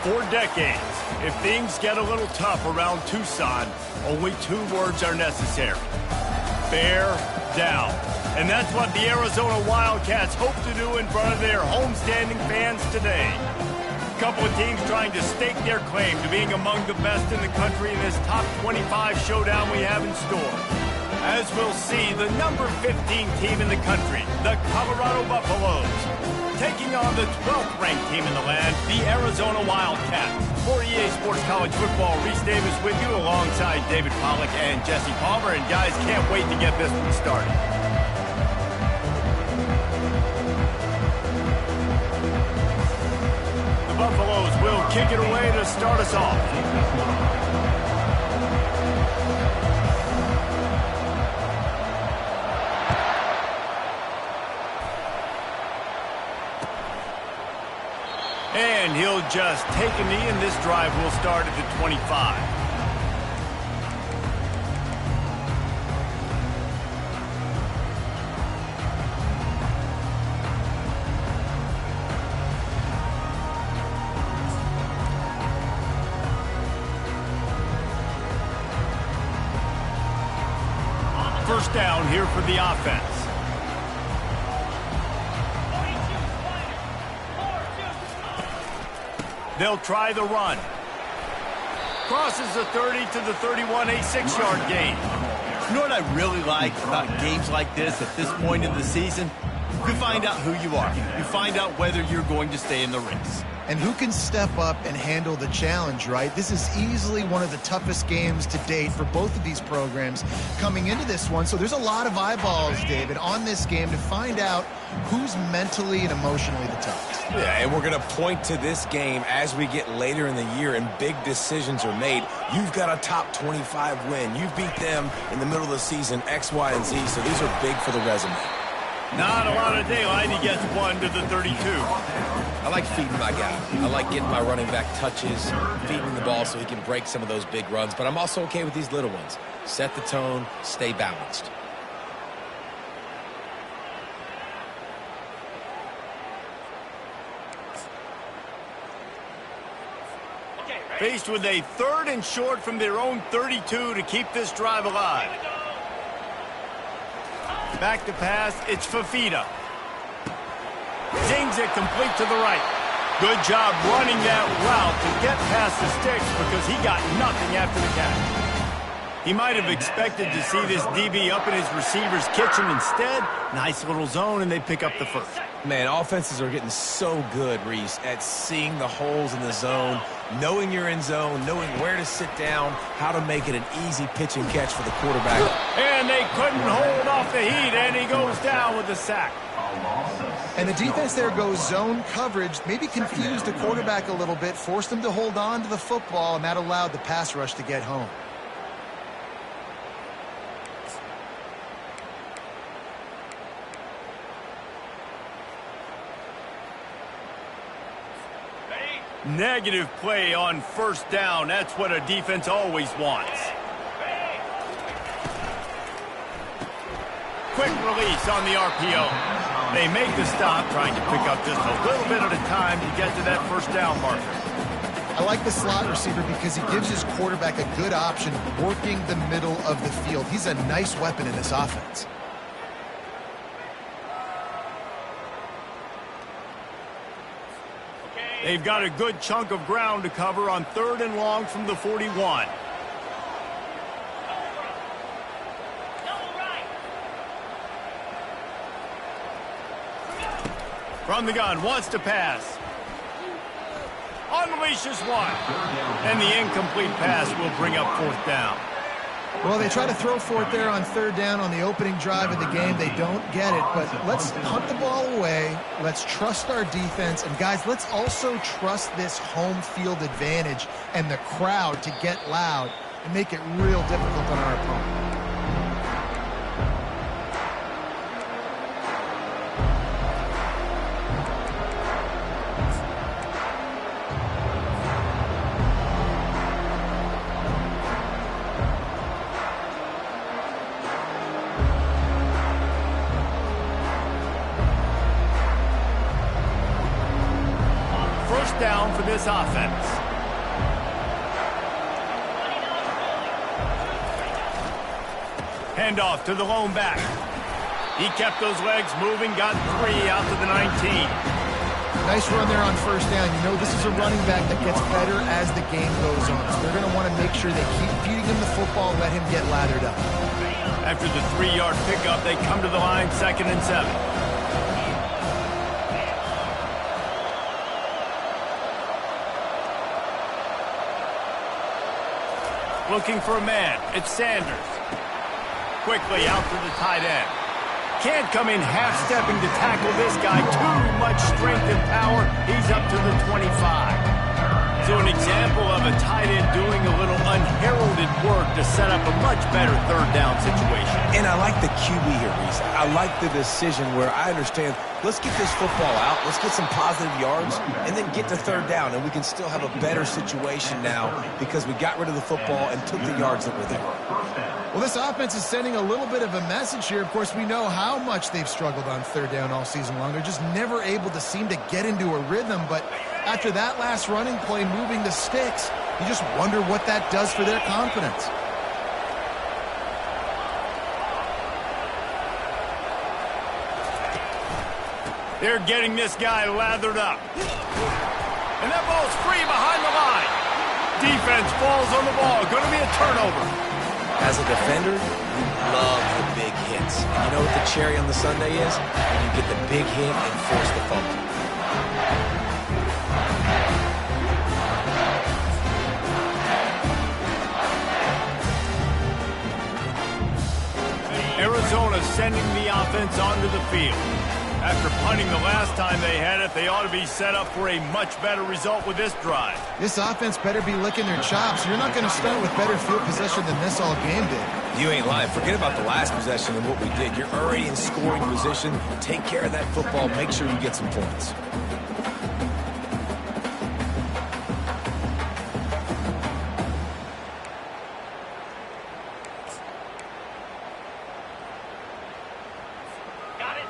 For decades, if things get a little tough around Tucson, only 2 words are necessary. Bear down. And that's what the Arizona Wildcats hope to do in front of their homestanding fans today. A couple of teams trying to stake their claim to being among the best in the country in this top 25 showdown we have in store. As we'll see, the number 15 team in the country, the Colorado Buffaloes, taking on the 12th ranked team in the land, the Arizona Wildcats. For EA Sports College Football, Reese Davis with you alongside David Pollack and Jesse Palmer. And guys, can't wait to get this one started. The Buffaloes will kick it away to start us off. And he'll just take a knee, and this drive will start at the 25. First down here for the offense. They'll try the run. Crosses the 30 to the 31, a 6-yard gain. You know what I really like about games like this at this point in the season? You find out who you are. You find out whether you're going to stay in the race. And who can step up and handle the challenge, right? This is easily one of the toughest games to date for both of these programs coming into this one. So there's a lot of eyeballs, David, on this game to find out who's mentally and emotionally the toughest. Yeah, and we're going to point to this game as we get later in the year and big decisions are made. You've got a top 25 win. You beat them in the middle of the season, X, Y, and Z, so these are big for the resume. Not a lot of daylight. He gets 1 to the 32. I like feeding my guy. I like getting my running back touches, feeding the ball so he can break some of those big runs, but I'm also okay with these little ones. Set the tone, stay balanced. Faced with a 3rd and short from their own 32 to keep this drive alive. Back to pass, it's Fafita. Zings it complete to the right. Good job running that route to get past the sticks because he got nothing after the catch. He might have expected to see this DB up in his receiver's kitchen. Instead, nice little zone, and they pick up the first. Man, offenses are getting so good, Reese, at seeing the holes in the zone, knowing you're in zone, knowing where to sit down, how to make it an easy pitch and catch for the quarterback. And they couldn't hold off the heat, and he goes down with a sack. And the defense there goes zone coverage, maybe confused the quarterback a little bit, forced him to hold on to the football, and that allowed the pass rush to get home. Negative play on first down. That's what a defense always wants. Quick release on the RPO. They make the stop, trying to pick up just a little bit at a time to get to that first down marker. I like the slot receiver because he gives his quarterback a good option working the middle of the field. He's a nice weapon in this offense. They've got a good chunk of ground to cover on 3rd and long from the 41. From the gun, wants to pass. Unleashes one. And the incomplete pass will bring up 4th down. Well, they try to throw for it there on 3rd down on the opening drive of the game. They don't get it, but let's punt the ball away. Let's trust our defense. And, guys, let's also trust this home field advantage and the crowd to get loud and make it real difficult on our opponent. first down for this offense. Handoff to the lone back. He kept those legs moving, got 3 out to the 19. Nice run there on first down. You know, this is a running back that gets better as the game goes on. So they're going to want to make sure they keep feeding him the football, let him get lathered up. After the 3-yard pickup, they come to the line, 2nd and 7. Looking for a man. It's Sanders. Quickly out to the tight end. Can't come in half-stepping to tackle this guy. Too much strength and power. He's up to the 25. So an example of a tight end doing a little unheralded work to set up a much better third down situation. And I like the QB here, Reese. I like the decision where I understand, let's get this football out, let's get some positive yards, and then get to third down, and we can still have a better situation now because we got rid of the football and took the yards that were there. Well, this offense is sending a little bit of a message here. Of course, we know how much they've struggled on third down all season long. They're just never able to seem to get into a rhythm. But after that last running play moving the sticks, you just wonder what that does for their confidence. They're getting this guy lathered up. And that ball's free behind the line. Defense falls on the ball. Going to be a turnover. As a defender, you love the big hits. And you know what the cherry on the sundae is? When you get the big hit and force the fumble. Arizona sending the offense onto the field. After punting the last time they had it, they ought to be set up for a much better result with this drive. This offense better be licking their chops. You're not going to start with better field possession than this all game did. You ain't lying. Forget about the last possession and what we did. You're already in scoring position. Take care of that football. Make sure you get some points.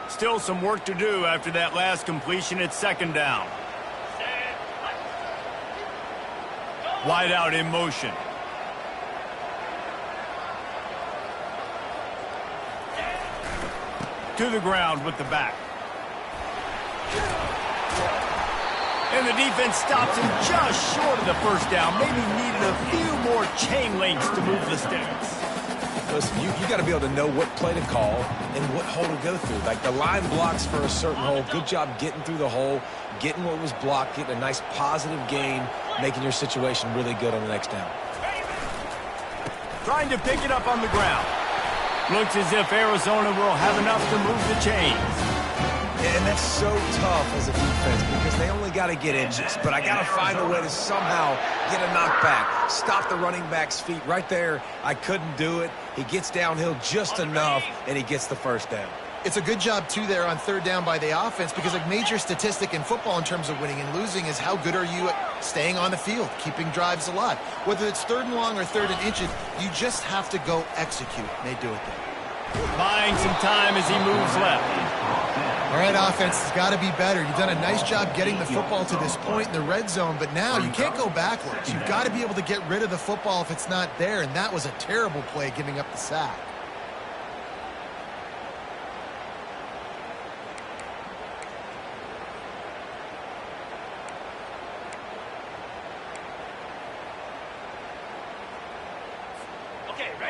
Still some work to do after that last completion. It's 2nd down. Wide out in motion. To the ground with the back. And the defense stops him just short of the first down. Maybe needed a few more chain links to move the sticks. Listen, you got to be able to know what play to call and what hole to go through. Like the line blocks for a certain hole. Good job getting through the hole, getting what was blocked, getting a nice positive gain, making your situation really good on the next down. Trying to pick it up on the ground. Looks as if Arizona will have enough to move the chains. And that's so tough as a defense because they only got to get inches. But I got to find a way to somehow get a knockback, stop the running back's feet right there. I couldn't do it. He gets downhill just enough, and he gets the first down. It's a good job, too, there on third down by the offense because a major statistic in football in terms of winning and losing is how good are you at staying on the field, keeping drives alive. Whether it's 3rd and long or 3rd and inches, you just have to go execute. They do it there. Buying some time as he moves left. All right, offense has got to be better. You've done a nice job getting the football to this point in the red zone, but now you can't go backwards. You've got to be able to get rid of the football if it's not there, and that was a terrible play giving up the sack.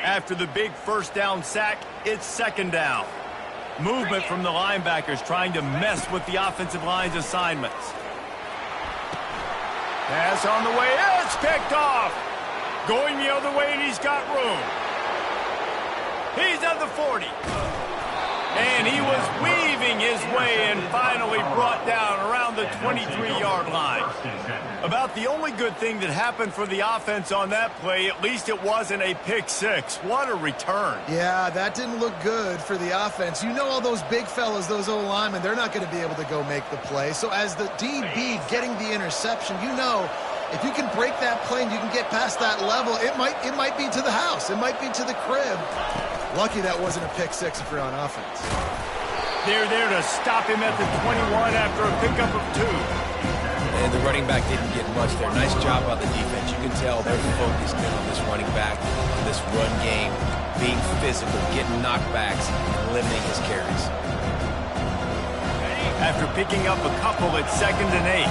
After the big first down sack, it's 2nd down. Movement from the linebackers trying to mess with the offensive line's assignments. Pass on the way. It's picked off. Going the other way, and he's got room. He's at the 40. And he was weaving his way and finally brought down around the 23-yard line. About the only good thing that happened for the offense on that play, at least it wasn't a pick six. What a return. Yeah, that didn't look good for the offense. You know all those big fellas, those O-linemen, they're not going to be able to go make the play. So as the DB getting the interception, you know if you can break that play and you can get past that level, it might be to the house. It might be to the crib. Lucky that wasn't a pick six if you're on offense. They're there to stop him at the 21 after a pickup of 2. And the running back didn't get much there. Nice job by the defense. You can tell they're focused in on this running back, on this run game, being physical, getting knockbacks, and limiting his carries. After picking up a couple, it's 2nd and 8.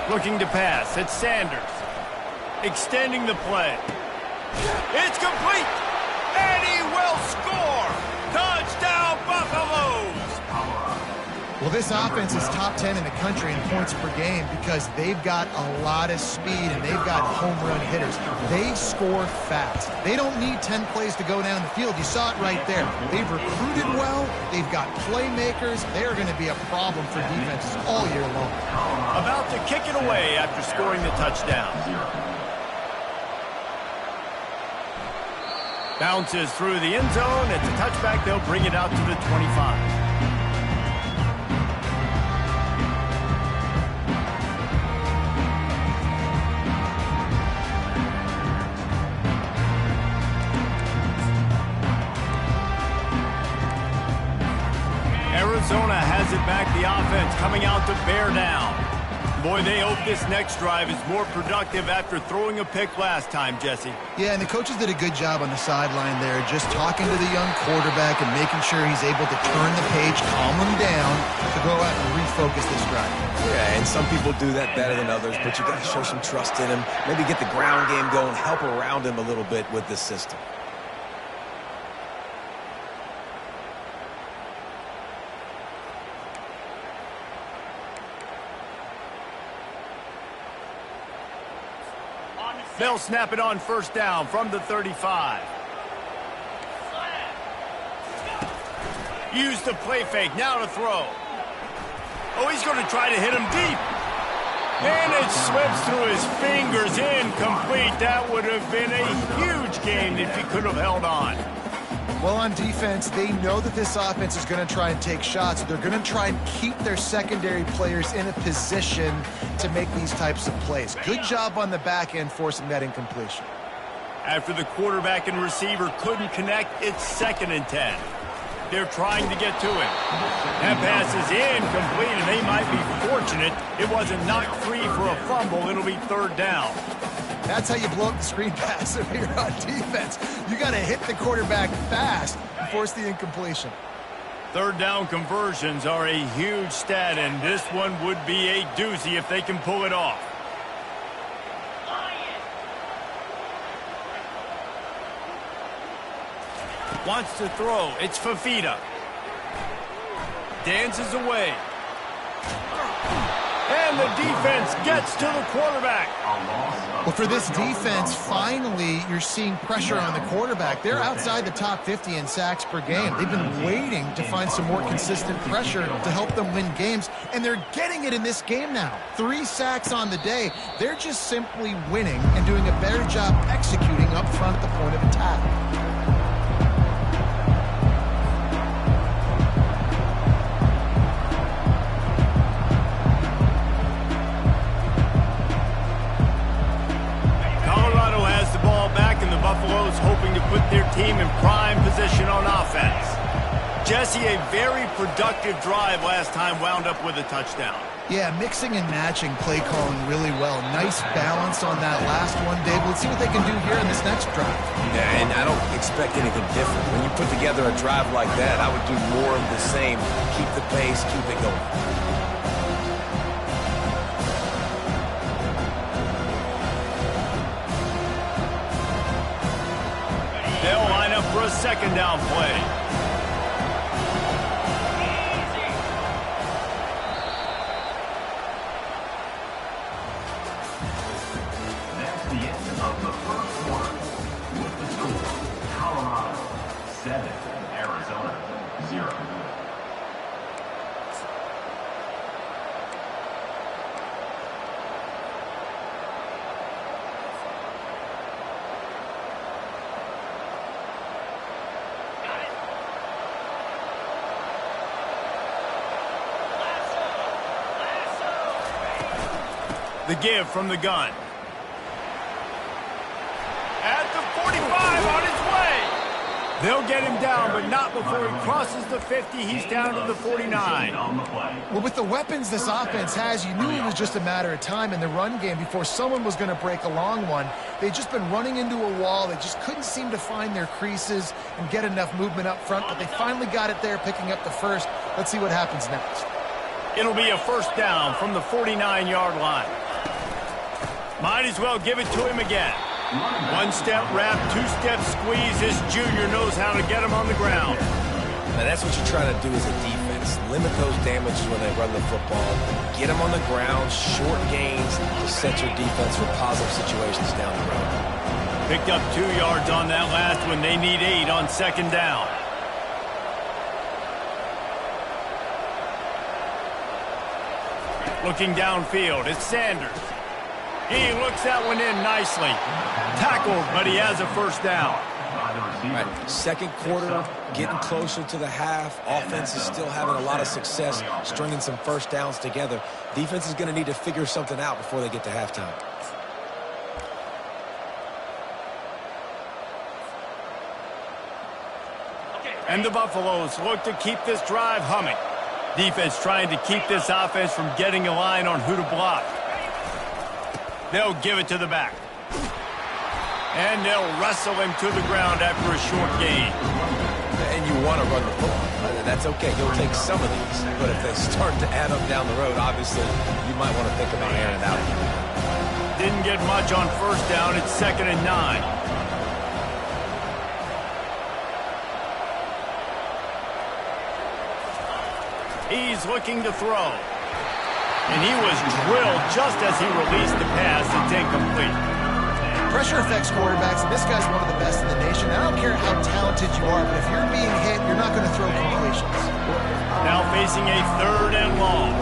Looking to pass, it's Sanders. Extending the play. It's complete! And he will score! Touchdown, Buffaloes! Well, this offense is top 10 in the country in points per game because they've got a lot of speed and they've got home run hitters. They score fast. They don't need 10 plays to go down the field. You saw it right there. They've recruited well. They've got playmakers. They are going to be a problem for defenses all year long. About to kick it away after scoring the touchdown. Bounces through the end zone. It's a touchback. They'll bring it out to the 25. Arizona has it back, the offense coming out to bear down. Boy, they hope this next drive is more productive after throwing a pick last time, Jesse. Yeah, and the coaches did a good job on the sideline there, just talking to the young quarterback and making sure he's able to turn the page, calm him down, to go out and refocus this drive. Yeah, and some people do that better than others, but you got to show some trust in him, maybe get the ground game going, help around him a little bit with this system. They'll snap it on 1st down from the 35. Use the play fake, now to throw. Oh, he's going to try to hit him deep. And it slips through his fingers, incomplete. That would have been a huge gain if he could have held on. Well, on defense, they know that this offense is going to try and take shots. They're going to try and keep their secondary players in a position to make these types of plays. Good job on the back end forcing that incompletion. After the quarterback and receiver couldn't connect, it's 2nd and 10. They're trying to get to him. That pass is incomplete, and they might be fortunate it wasn't knocked free for a fumble. It'll be 3rd down. That's how you blow up the screen pass if you're on defense. You got to hit the quarterback fast and force the incompletion. 3rd down conversions are a huge stat, and this one would be a doozy if they can pull it off. Wants to throw. It's Fafita. Dances away. And the defense gets to the quarterback. Well, for this defense, finally, you're seeing pressure on the quarterback. They're outside the top 50 in sacks per game. They've been waiting to find some more consistent pressure to help them win games, and they're getting it in this game now. 3 sacks on the day. They're just simply winning and doing a better job executing up front at the point of attack. Buffalo's hoping to put their team in prime position on offense. Jesse, a very productive drive last time wound up with a touchdown. Yeah, mixing and matching play calling really well. Nice balance on that last one, Dave. Let's see what they can do here in this next drive. Yeah, and I don't expect anything different. When you put together a drive like that, I would do more of the same. Keep the pace, keep it going. They'll line up for a 2nd down play. That's the end of the 1st quarter. With the score, Colorado 7, Arizona 0. The give from the gun. At the 45, on his way. They'll get him down, but not before he crosses the 50. He's down to the 49. Well, with the weapons this offense has, you knew it was just a matter of time in the run game before someone was going to break a long one. They've just been running into a wall. They just couldn't seem to find their creases and get enough movement up front, but they finally got it there, picking up the first. Let's see what happens next. It'll be a first down from the 49-yard line. Might as well give it to him again. One-step wrap, two-step squeeze. This junior knows how to get him on the ground. Now that's what you're trying to do as a defense. Limit those damages when they run the football. Get them on the ground, short gains to set your defense for positive situations down the road. Picked up 2 yards on that last one. They need 8 on second down. Looking downfield, it's Sanders. He looks that one in nicely. Tackled, but he has a first down. Right. Second quarter, getting closer to the half. Offense is still having a lot of success stringing some first downs together. Defense is going to need to figure something out before they get to halftime. And the Buffaloes look to keep this drive humming. Defense trying to keep this offense from getting a line on who to block. They'll give it to the back. And they'll wrestle him to the ground after a short gain. And you want to run the football. That's okay. You'll take some of these. But if they start to add up down the road, obviously, you might want to think about airing it out. Didn't get much on first down. It's 2nd and 9. He's looking to throw. And he was drilled just as he released the pass. It's incomplete. Pressure affects quarterbacks, and this guy's one of the best in the nation. I don't care how talented you are, but if you're being hit, you're not going to throw completions. Now facing a 3rd and long.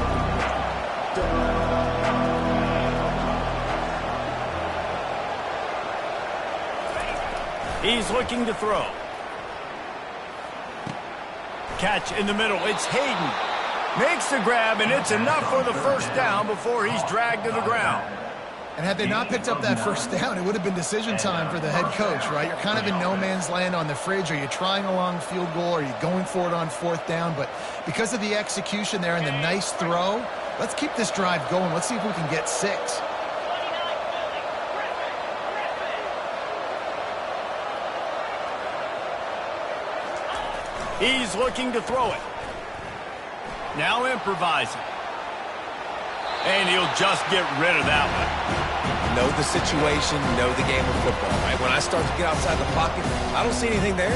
He's looking to throw. Catch in the middle. It's Hayden. Makes the grab, and it's enough for the first down before he's dragged to the ground. And had they not picked up that first down, it would have been decision time for the head coach, right? You're kind of in no man's land on the fridge. Are you trying a long field goal? Are you going for it on 4th down? But because of the execution there and the nice throw, let's keep this drive going. Let's see if we can get 6. He's looking to throw it. Now improvising. And he'll just get rid of that one. Know the situation, know the game of football, right? When I start to get outside the pocket, I don't see anything there.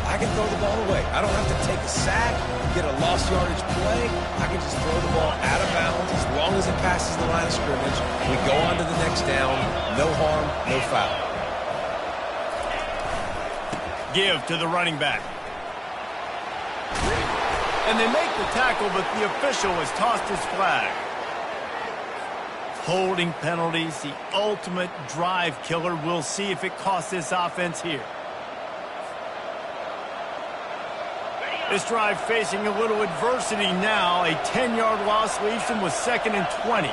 I can throw the ball away. I don't have to take a sack, get a lost yardage play. I can just throw the ball out of bounds as long as it passes the line of scrimmage. We go on to the next down. No harm, no foul. Give to the running back. And they make the tackle, but the official has tossed his flag. Holding penalties, the ultimate drive killer. We'll see if it costs this offense here. This drive facing a little adversity now. A 10-yard loss leaves him with 2nd and 20.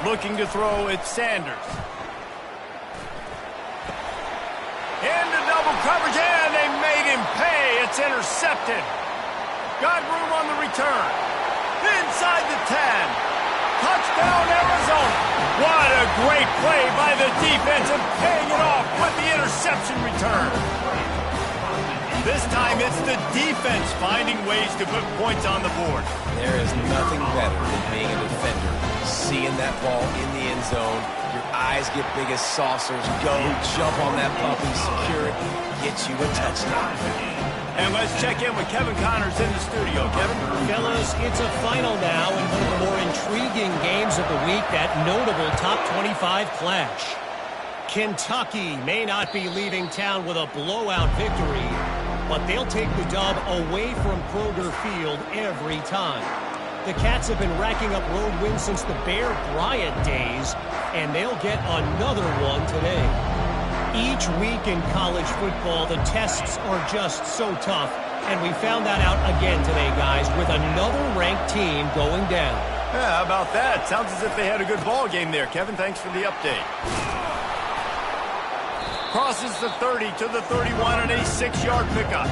Looking to throw, it's Sanders. Into double coverage, and they made him pay. It's intercepted. Got room on the return. Inside the 10. Touchdown, Arizona. What a great play by the defense and paying it off with the interception return. This time it's the defense finding ways to put points on the board. There is nothing better than being a defender. Seeing that ball in the end zone, your eyes get big as saucers. Go, jump on that puppy, secure it, get you a touchdown. And let's check in with Kevin Connors in the studio. Kevin? Fellas, it's a final now in one of the more intriguing games of the week, that notable top 25 clash. Kentucky may not be leaving town with a blowout victory, but they'll take the dub away from Kroger Field every time. The Cats have been racking up road wins since the Bear Bryant days, and they'll get another one today. Each week in college football, the tests are just so tough, and we found that out again today, guys, with another ranked team going down. Yeah, how about that? Sounds as if they had a good ball game there. Kevin, thanks for the update. Crosses the 30 to the 31 and a 6-yard pickup.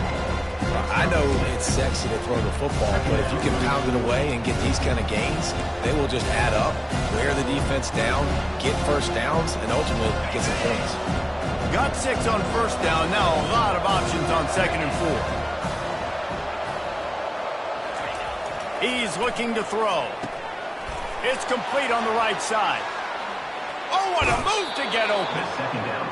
I know it's sexy to throw the football, but if you can pound it away and get these kind of gains, they will just add up, wear the defense down, get first downs, and ultimately get some points. Got 6 on first down. Now a lot of options on 2nd and 4. He's looking to throw. It's complete on the right side. Oh, what a move to get open.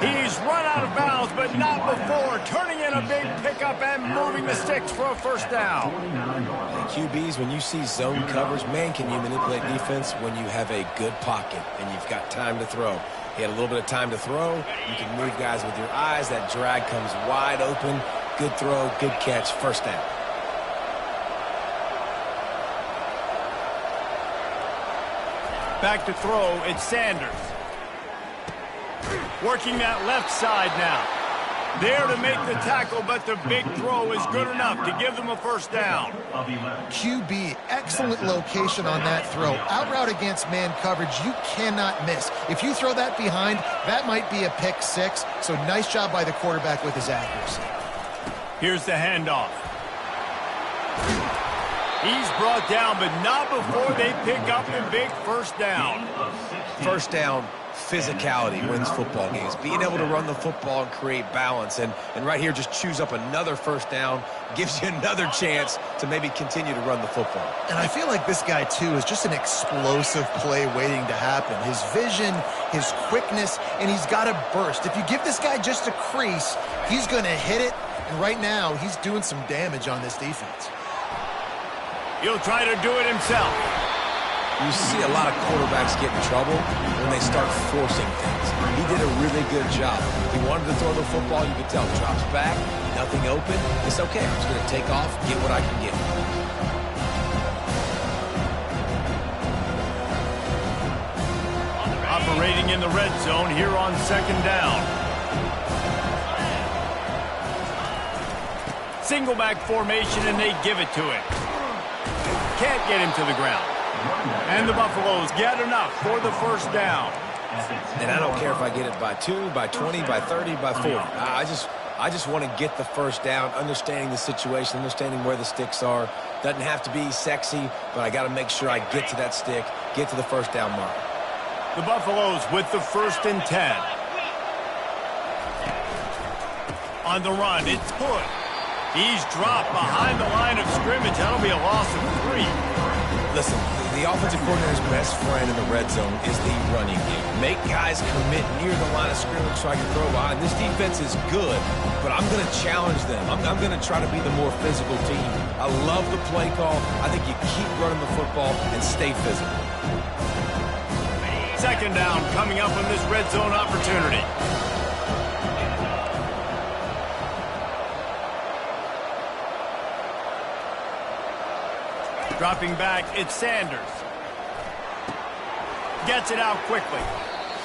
He's run out of bounds, but not before turning in a big pickup and moving the sticks for a first down. And QBs, when you see zone coverage, man, can you manipulate defense when you have a good pocket and you've got time to throw. He had a little bit of time to throw. You can move guys with your eyes. That drag comes wide open. Good throw, good catch, first down. Back to throw, it's Sanders. Working that left side now. There to make the tackle, but the big throw is good enough to give them a first down. QB, excellent location on that throw. Out route against man coverage, you cannot miss. If you throw that behind, that might be a pick 6. So nice job by the quarterback with his accuracy. Here's the handoff. He's brought down, but not before they pick up the big first down. First down, physicality wins football games. Being able to run the football and create balance. And right here, just choose up another first down, gives you another chance to maybe continue to run the football. And I feel like this guy, too, is just an explosive play waiting to happen. His vision, his quickness, and he's got a burst. If you give this guy just a crease, he's going to hit it. And right now, he's doing some damage on this defense. He'll try to do it himself. You see a lot of quarterbacks get in trouble when they start forcing things. He did a really good job. He wanted to throw the football. You could tell. Drops back, nothing open. It's okay. I'm just going to take off, get what I can get. Operating in the red zone here on 2nd down. Single back formation, and they give it to him. Can't get him to the ground. And the Buffaloes get enough for the first down. And I don't care if I get it by 2, by 20, by 30, by 40. I just want to get the first down, understanding the situation, understanding where the sticks are. Doesn't have to be sexy, but I got to make sure I get to that stick, get to the first down mark. The Buffaloes with the 1st and 10. On the run, it's Hood. He's dropped behind the line of scrimmage. That'll be a loss of 3. Listen, the offensive coordinator's best friend in the red zone is the running game. Make guys commit near the line of scrimmage so I can throw behind. This defense is good, but I'm going to challenge them. I'm going to try to be the more physical team. I love the play call. I think you keep running the football and stay physical. 2nd down coming up on this red zone opportunity. Dropping back, it's Sanders. Gets it out quickly.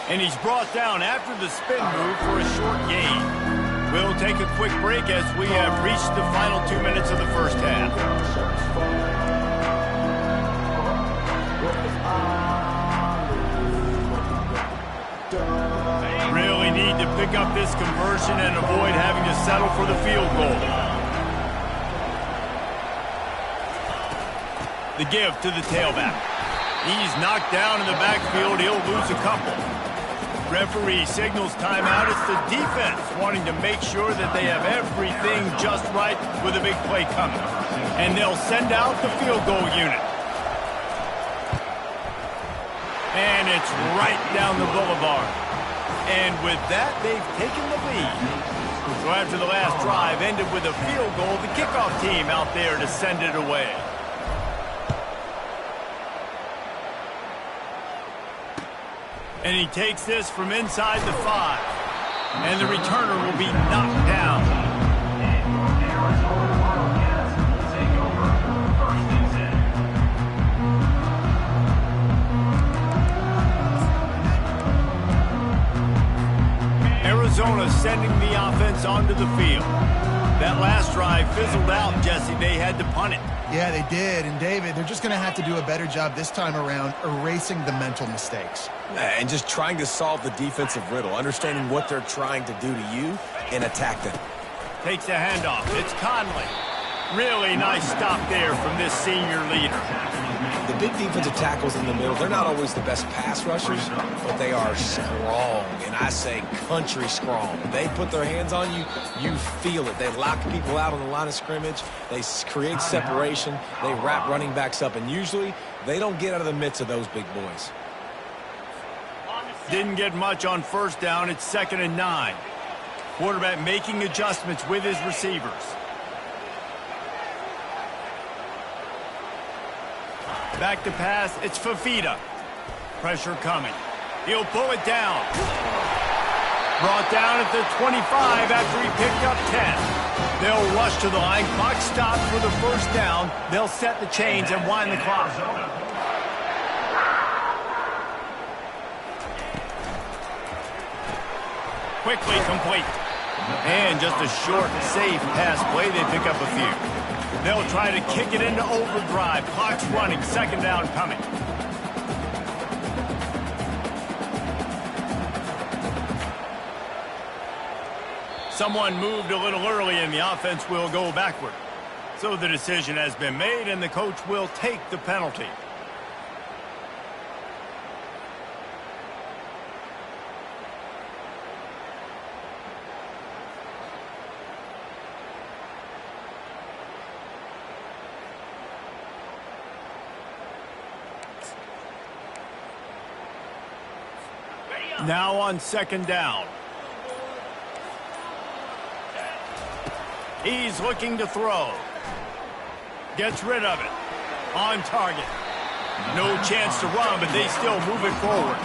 And he's brought down after the spin move for a short gain. We'll take a quick break as we have reached the final 2 minutes of the first half. Really need to pick up this conversion and avoid having to settle for the field goal. The give to the tailback. He's knocked down in the backfield. He'll lose a couple. Referee signals timeout. It's the defense wanting to make sure that they have everything just right with a big play coming. And they'll send out the field goal unit. And it's right down the boulevard. And with that, they've taken the lead. So after the last drive ended with a field goal, the kickoff team out there to send it away. And he takes this from inside the 5. And the returner will be knocked down. Arizona sending the offense onto the field. That last drive fizzled out, Jesse. They had to punt it. Yeah, they did. And, David, they're just going to have to do a better job this time around erasing the mental mistakes. And just trying to solve the defensive riddle, understanding what they're trying to do to you and attack them. Takes the handoff. It's Conley. Really nice stop there from this senior leader. The big defensive tackles in the middle, they're not always the best pass rushers, but they are strong, and I say country strong. When they put their hands on you, you feel it. They lock people out on the line of scrimmage. They create separation. They wrap running backs up, and usually they don't get out of the midst of those big boys. Didn't get much on first down. It's 2nd and 9. Quarterback making adjustments with his receivers. Back to pass, it's Fafita. Pressure coming. He'll pull it down. Brought down at the 25 after he picked up 10. They'll rush to the line. Clock stopped for the first down. They'll set the chains and wind the clock. Quickly complete. And just a short, safe pass play. They pick up a few. They'll try to kick it into overdrive. Clock's running. 2nd down coming. Someone moved a little early and the offense will go backward. So the decision has been made and the coach will take the penalty. Now on 2nd down. He's looking to throw. Gets rid of it. On target. No chance to run, but they still move it forward.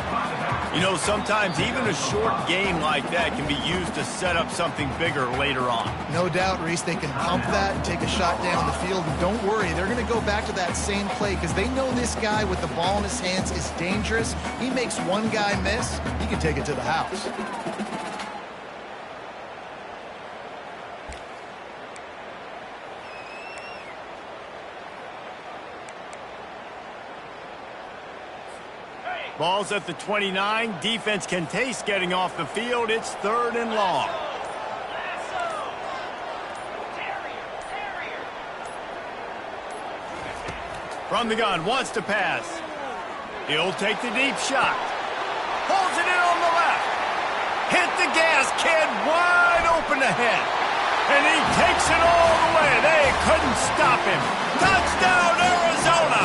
You know, sometimes even a short gain like that can be used to set up something bigger later on. No doubt, Reese, they can pump that and take a shot down the field. And don't worry, they're going to go back to that same play because they know this guy with the ball in his hands is dangerous. He makes one guy miss, he can take it to the house. Ball's at the 29. Defense can taste getting off the field. It's 3rd and long. From the gun, wants to pass. He'll take the deep shot. Holds it in on the left. Hit the gas, kid. Wide open ahead. And he takes it all the way. They couldn't stop him. Touchdown, Arizona!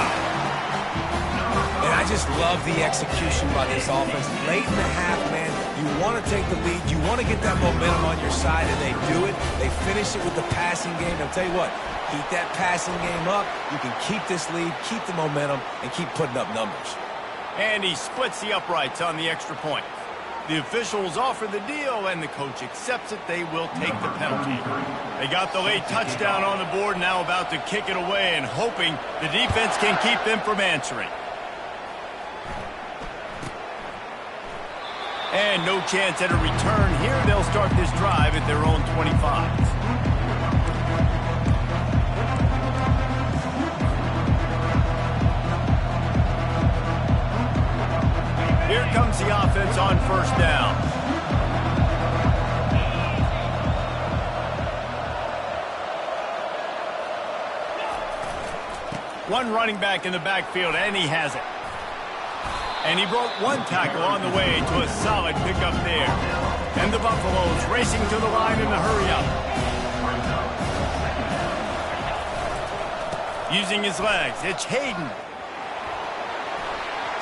I just love the execution by this offense. Late in the half, man, you want to take the lead. You want to get that momentum on your side, and they do it. They finish it with the passing game. I'll tell you what, keep that passing game up. You can keep this lead, keep the momentum, and keep putting up numbers. And he splits the uprights on the extra point. The officials offer the deal, and the coach accepts it. They will take the penalty. They got the late touchdown on the board, now about to kick it away and hoping the defense can keep them from answering. And no chance at a return here. They'll start this drive at their own 25. Here comes the offense on 1st down. One running back in the backfield, and he has it. And he broke one tackle on the way to a solid pickup there. And the Buffaloes racing to the line in the hurry-up. Using his legs, it's Hayden.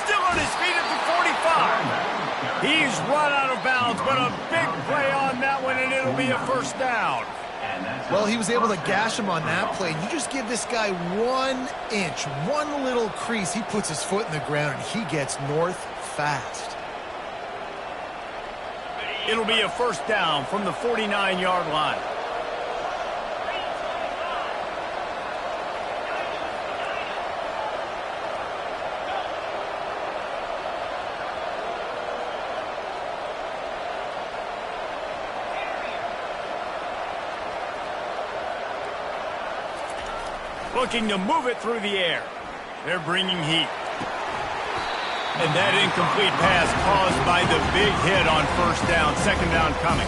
Still on his feet at the 45. He's run out of bounds, but a big play on that one, and it'll be a 1st down. Well, he was able to gash him on that play. You just give this guy 1 inch, one little crease. He puts his foot in the ground, and he gets north fast. It'll be a 1st down from the 49-yard line. looking to move it through the air. They're bringing heat. And that incomplete pass caused by the big hit on first down. Second down coming.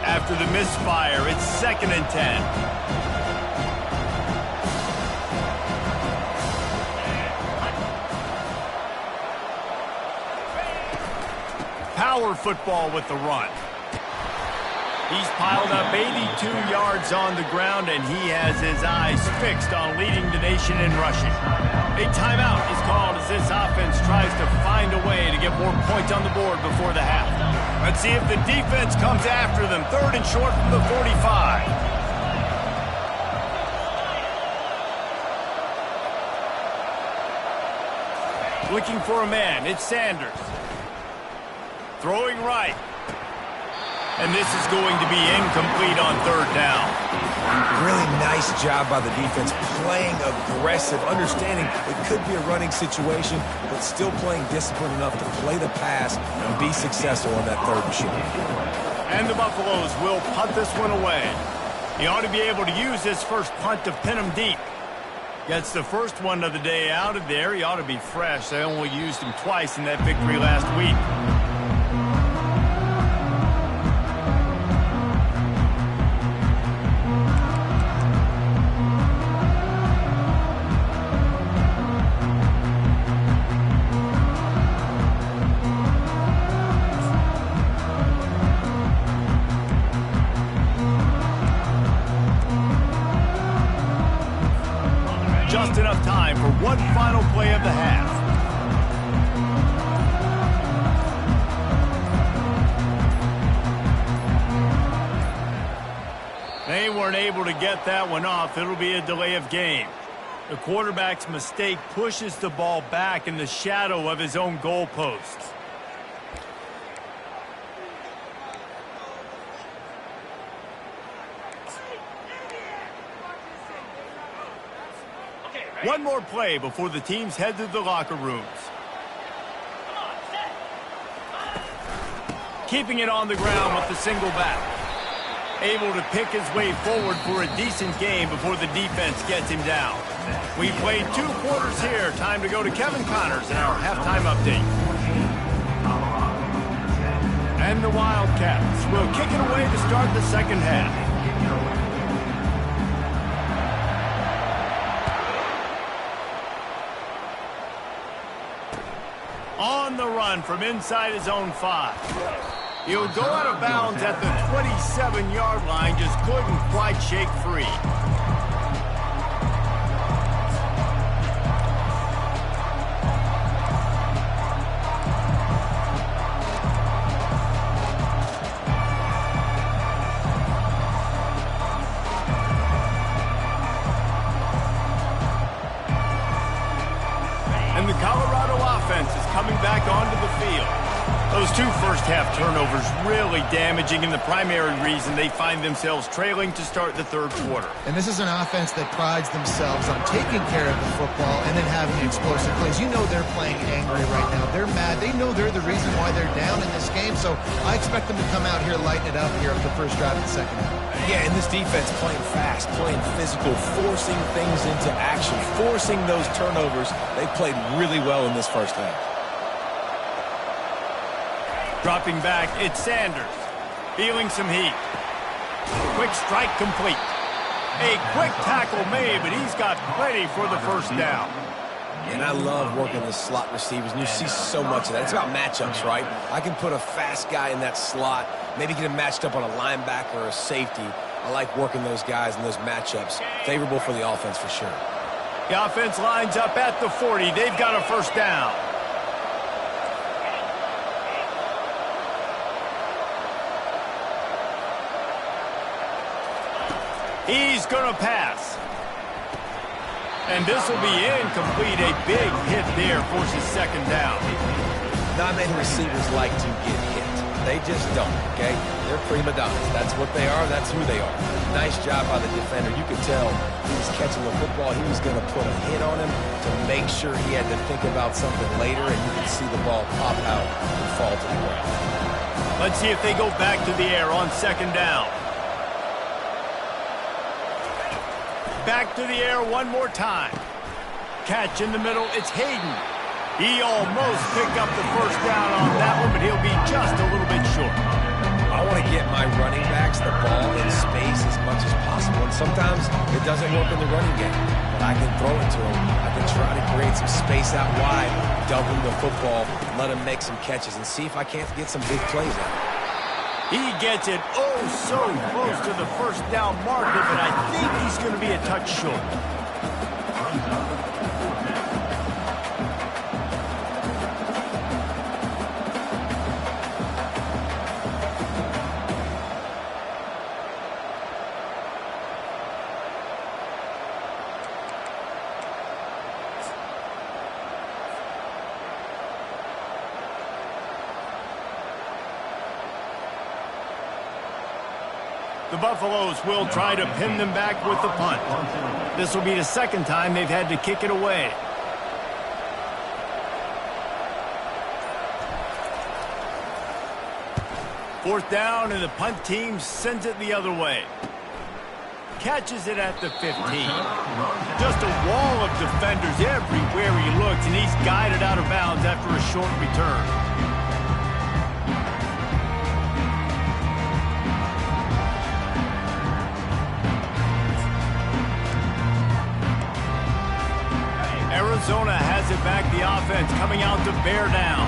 After the misfire, it's 2nd and 10. Power football with the run. He's piled up 82 yards on the ground, and he has his eyes fixed on leading the nation in rushing. A timeout is called as this offense tries to find a way to get more points on the board before the half. Let's see if the defense comes after them. 3rd and short from the 45. Looking for a man. It's Sanders. Throwing right. And this is going to be incomplete on 3rd down. Really nice job by the defense, playing aggressive, understanding it could be a running situation, but still playing disciplined enough to play the pass and be successful on that 3rd and short. And the Buffaloes will punt this one away. He ought to be able to use this first punt to pin him deep. Gets the first one of the day out of there. He ought to be fresh. They only used him twice in that victory last week. Just enough time for one final play of the half. They weren't able to get that one off. It'll be a delay of game. The quarterback's mistake pushes the ball back in the shadow of his own goalposts. One more play before the teams head to the locker rooms. Keeping it on the ground with the single back. Able to pick his way forward for a decent game before the defense gets him down. We played 2 quarters here. Time to go to Kevin Connors in our halftime update. And the Wildcats will kick it away to start the second half. On the run from inside his own 5. He'll go out of bounds at the 27-yard line, just couldn't quite shake free. And the Colorado offense is coming back onto the field. Those 2 first-half turnovers really damaging, and the primary reason they find themselves trailing to start the 3rd quarter. And this is an offense that prides themselves on taking care of the football and then having explosive plays. You know they're playing angry right now. They're mad. They know they're the reason why they're down in this game, so I expect them to come out here, lighten it up here at the first drive of the second half. Yeah, and this defense playing fast, playing physical, forcing things into action, forcing those turnovers. They played really well in this first half. Dropping back, it's Sanders. Feeling some heat. Quick strike complete. A quick tackle made, but he's got plenty for the first down. And I love working the slot receivers, and you see so much of that. It's about matchups, right? I can put a fast guy in that slot, maybe get him matched up on a linebacker or a safety. I like working those guys in those matchups. Favorable for the offense for sure. The offense lines up at the 40. They've got a first down. He's going to pass. And this will be incomplete. A big hit there forces second down. Not many receivers like to get hit. They just don't, okay? They're prima donnas. That's what they are. That's who they are. Nice job by the defender. You could tell he was catching the football. He was going to put a hit on him to make sure he had to think about something later, and you could see the ball pop out and fall to the ground. Let's see if they go back to the air on second down. Back to the air one more time. Catch in the middle. It's Hayden. He almost picked up the first down on that one, but he'll be just a little bit short. I want to get my running backs the ball in space as much as possible, and sometimes it doesn't work in the running game, but I can throw it to them. I can try to create some space out wide, dump him the football, let him make some catches, and see if I can't get some big plays out of it. He gets it so close to the first down marker, but I think he's going to be a touch short. The Buffaloes will try to pin them back with the punt. This will be the second time they've had to kick it away. Fourth down, and the punt team sends it the other way. Catches it at the 15. Just a wall of defenders everywhere he looks, and he's guided out of bounds after a short return. Arizona has it back, the offense coming out to bear down.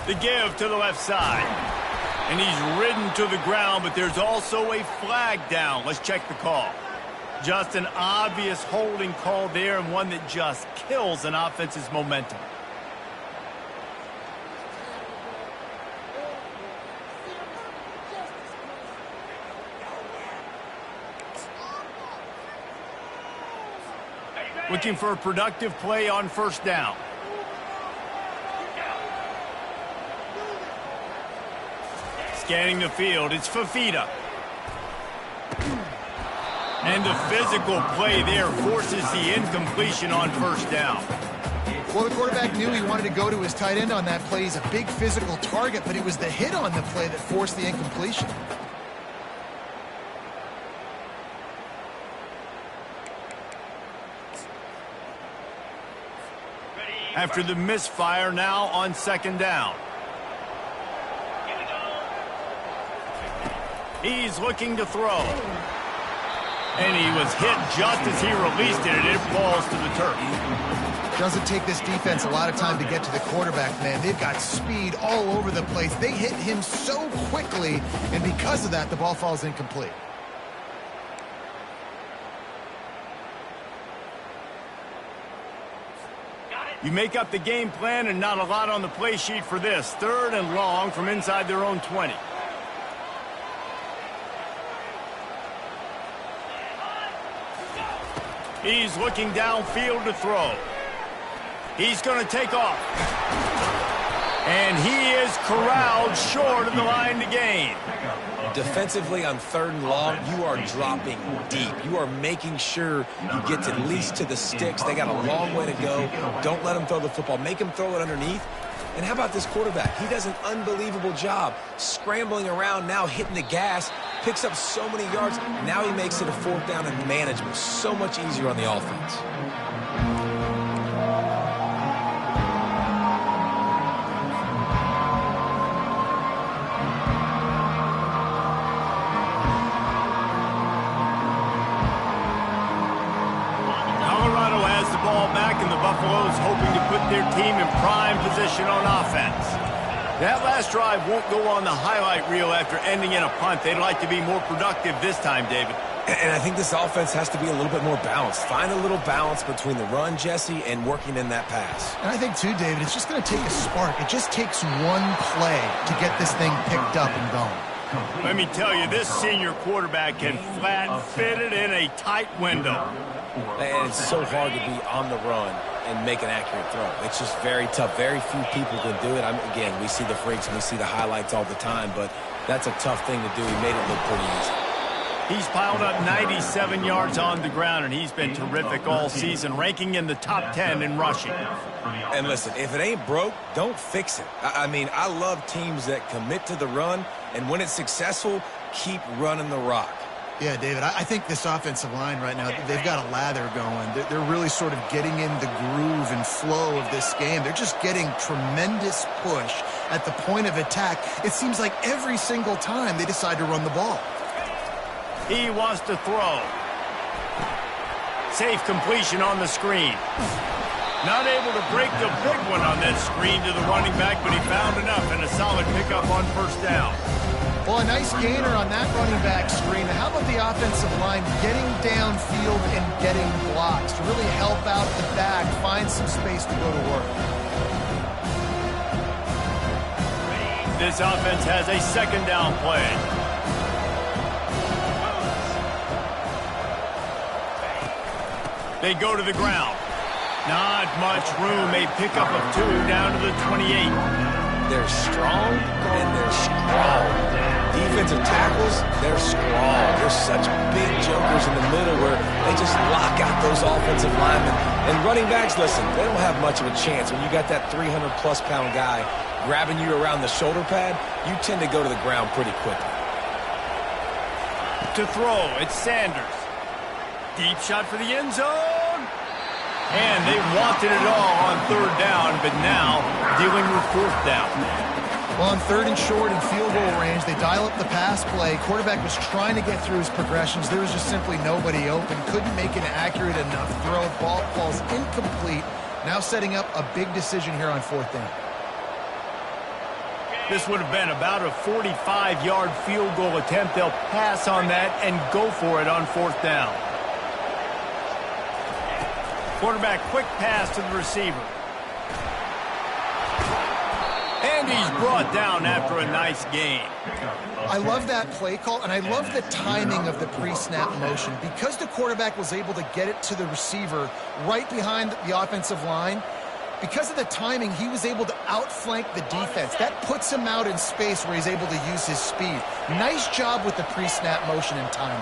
The give to the left side. And he's ridden to the ground, but there's also a flag down. Let's check the call. Just an obvious holding call there, and one that just kills an offense's momentum. Looking for a productive play on first down. Scanning the field, it's Fafita. And the physical play there forces the incompletion on first down. Well, the quarterback knew he wanted to go to his tight end on that play. He's a big physical target, but it was the hit on the play that forced the incompletion. After the misfire, now on second down. He's looking to throw. And he was hit just as he released it, and it falls to the turf. Doesn't take this defense a lot of time to get to the quarterback, man. They've got speed all over the place. They hit him so quickly, and because of that, the ball falls incomplete. You make up the game plan, and not a lot on the play sheet for this. Third and long from inside their own 20. He's looking downfield to throw. He's going to take off. And he is corralled short of the line to gain. Defensively on third and long, you are dropping deep. You are making sure you get at least to the sticks. They got a long way to go. Don't let them throw the football. Make them throw it underneath. And how about this quarterback? He does an unbelievable job scrambling around, now hitting the gas, picks up so many yards. Now he makes it a fourth down and manageable. So much easier on the offense. Buffalo's hoping to put their team in prime position on offense. That last drive won't go on the highlight reel after ending in a punt. They'd like to be more productive this time, David. And I think this offense has to be a little bit more balanced. Find a little balance between the run, Jesse, and working in that pass. And I think, too, David, it's just going to take a spark. It just takes one play to get this thing picked up and going. Let me tell you, this senior quarterback can flat fit it in a tight window. And it's so hard to be on the run and make an accurate throw. It's just very tough. Very few people can do it. Again, we see the freaks and we see the highlights all the time, but that's a tough thing to do. He made it look pretty easy. He's piled up 97 yards on the ground, and he's been terrific all season, ranking in the top 10 in rushing. And listen, if it ain't broke, don't fix it. I mean, I love teams that commit to the run, and when it's successful, keep running the rock. Yeah, David, I think this offensive line right now, they've got a lather going. They're really sort of getting in the groove and flow of this game. They're just getting tremendous push at the point of attack. It seems like every single time they decide to run the ball. He wants to throw. Safe completion on the screen. Not able to break the big one on that screen to the running back, but he found enough and a solid pickup on first down. Well, a nice gainer on that running back screen. How about the offensive line getting downfield and getting blocks to really help out the back, find some space to go to work? This offense has a second down play. They go to the ground. Not much room. A pickup of 2 down to the 28. They're strong and they're strong. Defensive tackles, they're strong. They're such big jokers in the middle where they just lock out those offensive linemen. And running backs, listen, they don't have much of a chance. When you got that 300-plus pound guy grabbing you around the shoulder pad, you tend to go to the ground pretty quickly. To throw, it's Sanders. Deep shot for the end zone. And they wanted it all on third down, but now dealing with fourth down. Well, on third and short and field goal range, they dial up the pass play. Quarterback was trying to get through his progressions. There was just simply nobody open. Couldn't make an accurate enough throw. Ball falls incomplete. Now setting up a big decision here on fourth down. This would have been about a 45-yard field goal attempt. They'll pass on that and go for it on fourth down. Quarterback, quick pass to the receiver. And he's brought down after a nice gain. I love that play call, and I love the timing of the pre-snap motion. Because the quarterback was able to get it to the receiver right behind the offensive line, because of the timing, he was able to outflank the defense. That puts him out in space where he's able to use his speed. Nice job with the pre-snap motion and timing.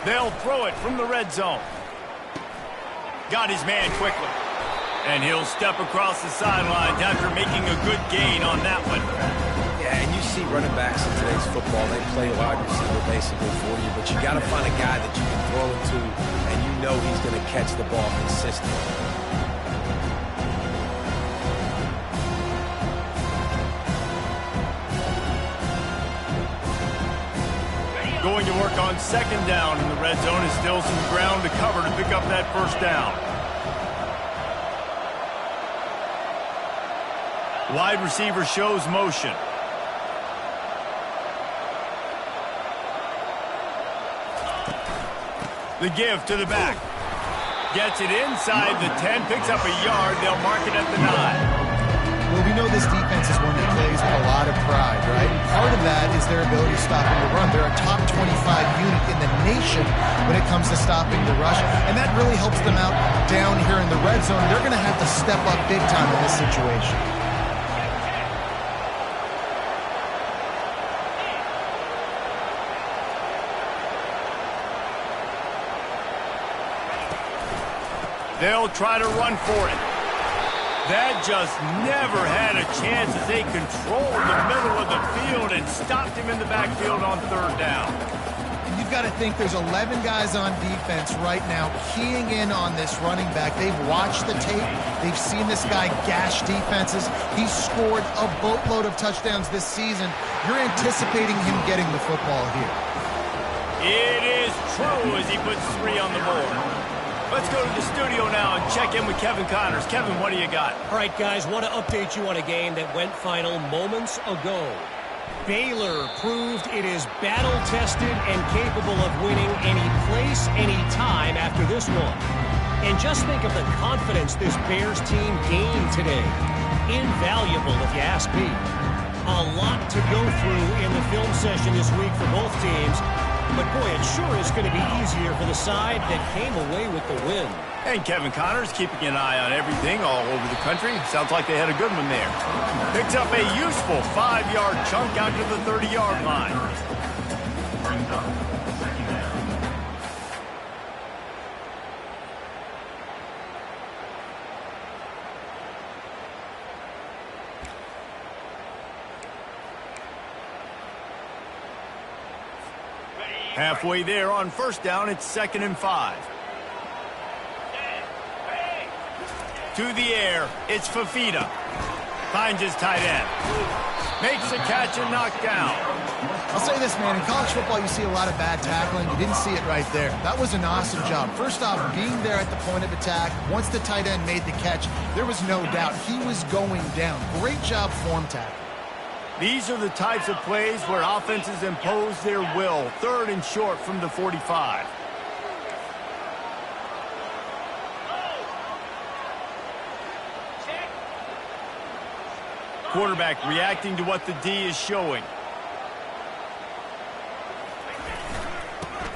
They'll throw it from the red zone. Got his man quickly. And he'll step across the sidelines after making a good gain on that one. Yeah, and you see running backs in today's football, they play wide receiver basically for you, but you got to find a guy that you can throw it to, and you know he's going to catch the ball consistently. Going to work on second down in the red zone is still some ground to cover to pick up that first down. Wide receiver shows motion. The give to the back. Gets it inside the 10, picks up a yard. They'll mark it at the 9. Well, we know this defense is one that plays with a lot of pride, right? Part of that is their ability to stop the run. They're a top 25 unit in the nation when it comes to stopping the rush, and that really helps them out down here in the red zone. They're going to have to step up big time in this situation. They'll try to run for it. That just never had a chance as they controlled the middle of the field and stopped him in the backfield on third down. You've got to think there's 11 guys on defense right now keying in on this running back. They've watched the tape. They've seen this guy gash defenses. He's scored a boatload of touchdowns this season. You're anticipating him getting the football here. It is true as he puts 3 on the board. Let's go to the studio now and check in with Kevin Connors. Kevin, what do you got? All right, guys, want to update you on a game that went final moments ago. Baylor proved it is battle-tested and capable of winning any place, any time after this one. And just think of the confidence this Bears team gained today. invaluable if you ask me. A lot to go through in the film session this week for both teams. But boy, it sure is going to be easier for the side that came away with the win. And Kevin Connors keeping an eye on everything all over the country. Sounds like they had a good one there. Picks up a useful 5-yard chunk out to the 30-yard line. Brings up second down. Halfway there on first down, it's 2nd and 5. To the air, it's Fafita. Finds his tight end. Makes the catch and knocked down. I'll say this, man. In college football, you see a lot of bad tackling. You didn't see it right there. That was an awesome job. First off, being there at the point of attack. Once the tight end made the catch, there was no doubt he was going down. Great job form tackle. These are the types of plays where offenses impose their will. 3rd and short from the 45. Quarterback reacting to what the D is showing.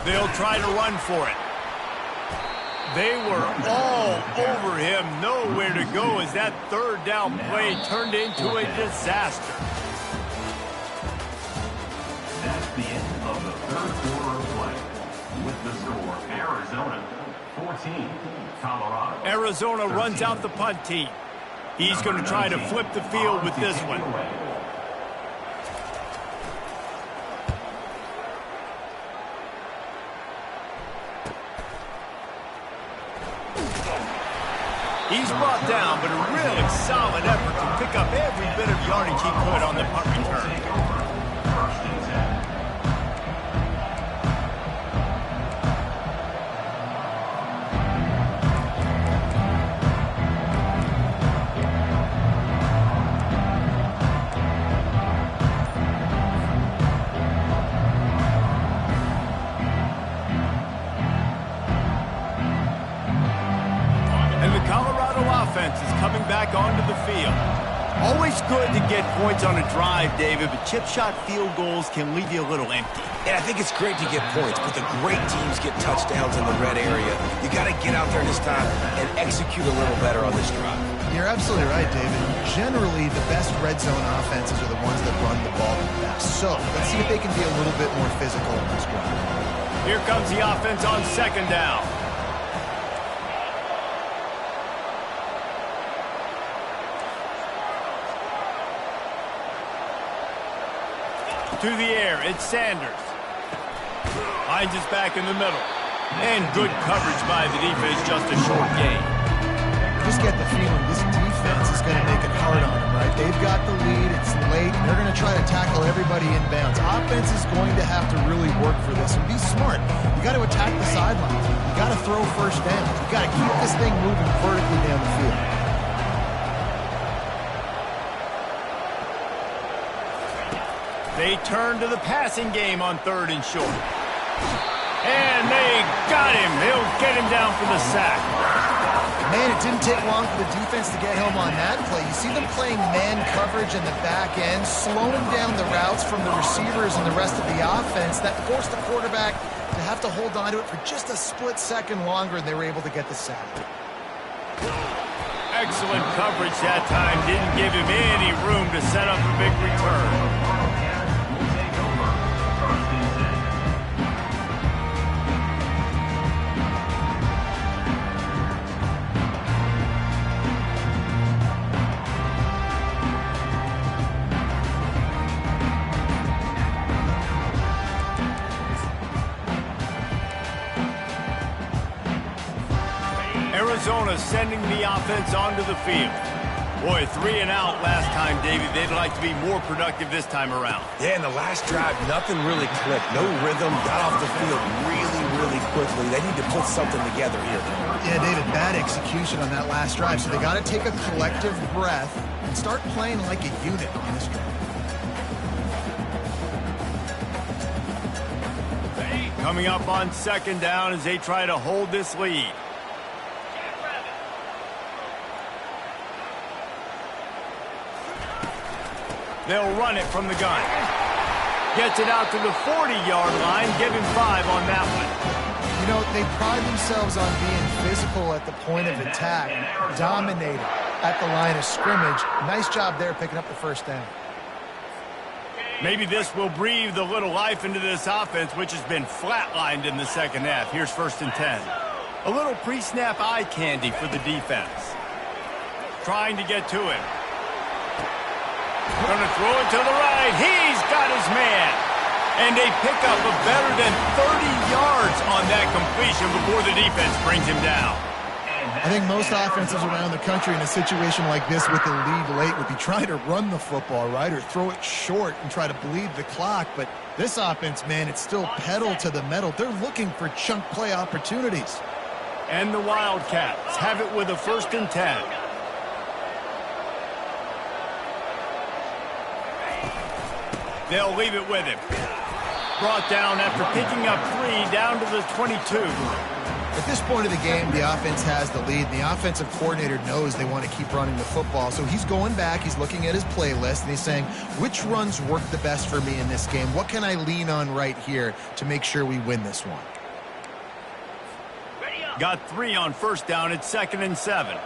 They'll try to run for it. They were all over him. Nowhere to go as that 3rd down play turned into a disaster. That's the end of the third quarter of play. With the score, Arizona 14, Colorado. Arizona runs out the punt team. He's going to try to flip the field with this one. He's brought down, but a really solid effort to pick up every bit of yardage he could on the punt return. Is coming back onto the field. Always good to get points on a drive, David, but chip shot field goals can leave you a little empty. And I think it's great to get points, but the great teams get touchdowns in the red area. You got to get out there this time and execute a little better on this drive. You're absolutely right, David. Generally, the best red zone offenses are the ones that run the ball the best. So let's see if they can be a little bit more physical on this drive. Here comes the offense on 2nd down. To the air, it's Sanders. Finds his back in the middle. And good coverage by the defense, just a short gain. Just get the feeling this defense is going to make it hard on them, right? They've got the lead, it's late, they're going to try to tackle everybody inbounds. Offense is going to have to really work for this and be smart. You got to attack the sidelines. You got to throw first down. You got to keep this thing moving vertically down the field. They turn to the passing game on 3rd and short. And they got him. They'll get him down for the sack. Man, it didn't take long for the defense to get home on that play. You see them playing man coverage in the back end, slowing down the routes from the receivers and the rest of the offense. That forced the quarterback to have to hold on to it for just a split second longer, and they were able to get the sack. Excellent coverage that time. Didn't give him any room to set up a big return. Arizona sending the offense onto the field. Boy, 3 and out last time, David. They'd like to be more productive this time around. Yeah, in the last drive, nothing really clicked. No rhythm, got off the field really quickly. They need to put something together here. Yeah, David, bad execution on that last drive. So they got to take a collective breath and start playing like a unit on this drive. Coming up on 2nd down as they try to hold this lead. They'll run it from the gun. Gets it out to the 40-yard line. Give him 5 on that one. You know, they pride themselves on being physical at the point of attack, dominating at the line of scrimmage. Nice job there picking up the first down. Maybe this will breathe a little life into this offense, which has been flatlined in the second half. Here's 1st and 10. A little pre-snap eye candy for the defense. Trying to get to him. Going to throw it to the right. He's got his man. And they pick up a better than 30 yards on that completion before the defense brings him down. I think most offenses around the country in a situation like this with the lead late would be trying to run the football, right, or throw it short and try to bleed the clock. But this offense, man, it's still pedal to the metal. They're looking for chunk play opportunities. And the Wildcats have it with a 1st and 10. They'll leave it with him. Brought down after picking up 3 down to the 22. At this point of the game, the offense has the lead. The offensive coordinator knows they want to keep running the football. So he's going back, he's looking at his playlist, and he's saying, which runs work the best for me in this game? What can I lean on right here to make sure we win this one? Got 3 on 1st down. It's 2nd and 7.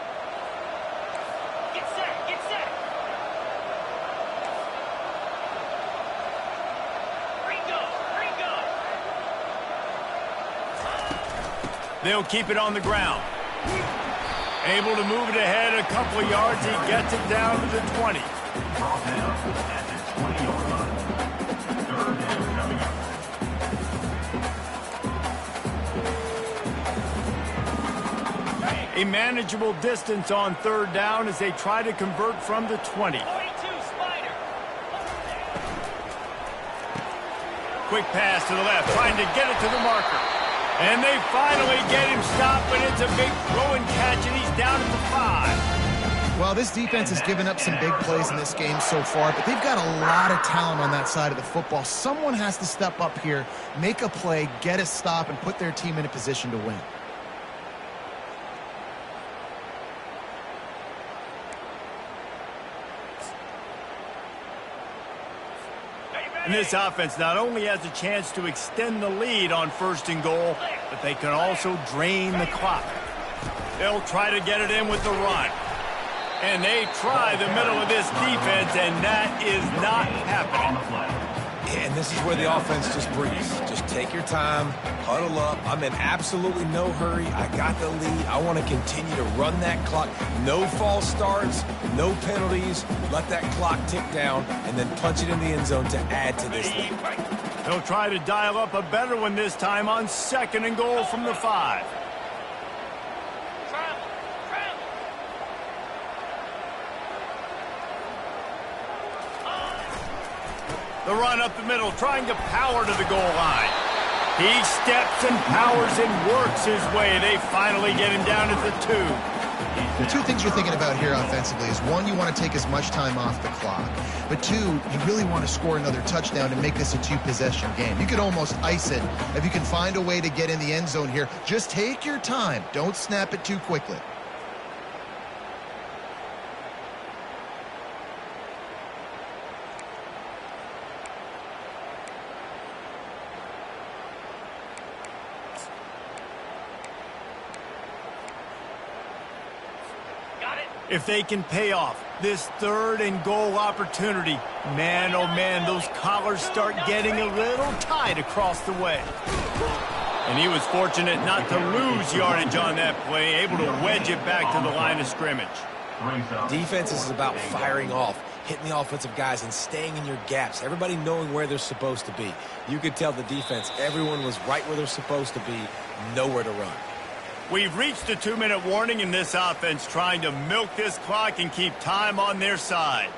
Get set, get set. They'll keep it on the ground. Able to move it ahead a couple of yards. He gets it down to the 20. Brought down at the 20-yard line. 3rd down coming up. A manageable distance on 3rd down as they try to convert from the 20. 42, Spider. Quick pass to the left, trying to get it to the marker. And they finally get him stopped, but it's a big throw and catch, and he's down at the 5. Well, this defense has given up some big plays in this game so far, but they've got a lot of talent on that side of the football. Someone has to step up here, make a play, get a stop, and put their team in a position to win. And this offense not only has a chance to extend the lead on 1st and goal, but they can also drain the clock. They'll try to get it in with the run. And they try the middle of this defense, and that is not happening. And this is where the offense just breathes. Just take your time, huddle up. I'm in absolutely no hurry. I got the lead. I want to continue to run that clock. No false starts, no penalties. Let that clock tick down, and then punch it in the end zone to add to this lead. They'll try to dial up a better one this time on 2nd and goal from the 5. The run up the middle, trying to power to the goal line. He steps and powers and works his way. They finally get him down at the 2. The 2 things you're thinking about here offensively is, 1, you want to take as much time off the clock. But 2, you really want to score another touchdown to make this a 2-possession game. You could almost ice it if you can find a way to get in the end zone here. Just take your time. Don't snap it too quickly. If they can pay off this 3rd and goal opportunity, man, oh man, those collars start getting a little tight across the way. And he was fortunate not to lose yardage on that play, able to wedge it back to the line of scrimmage. Defense is about firing off, hitting the offensive guys, and staying in your gaps. Everybody knowing where they're supposed to be. You could tell the defense, everyone was right where they're supposed to be, nowhere to run. We've reached a 2-minute warning in this offense, trying to milk this clock and keep time on their side.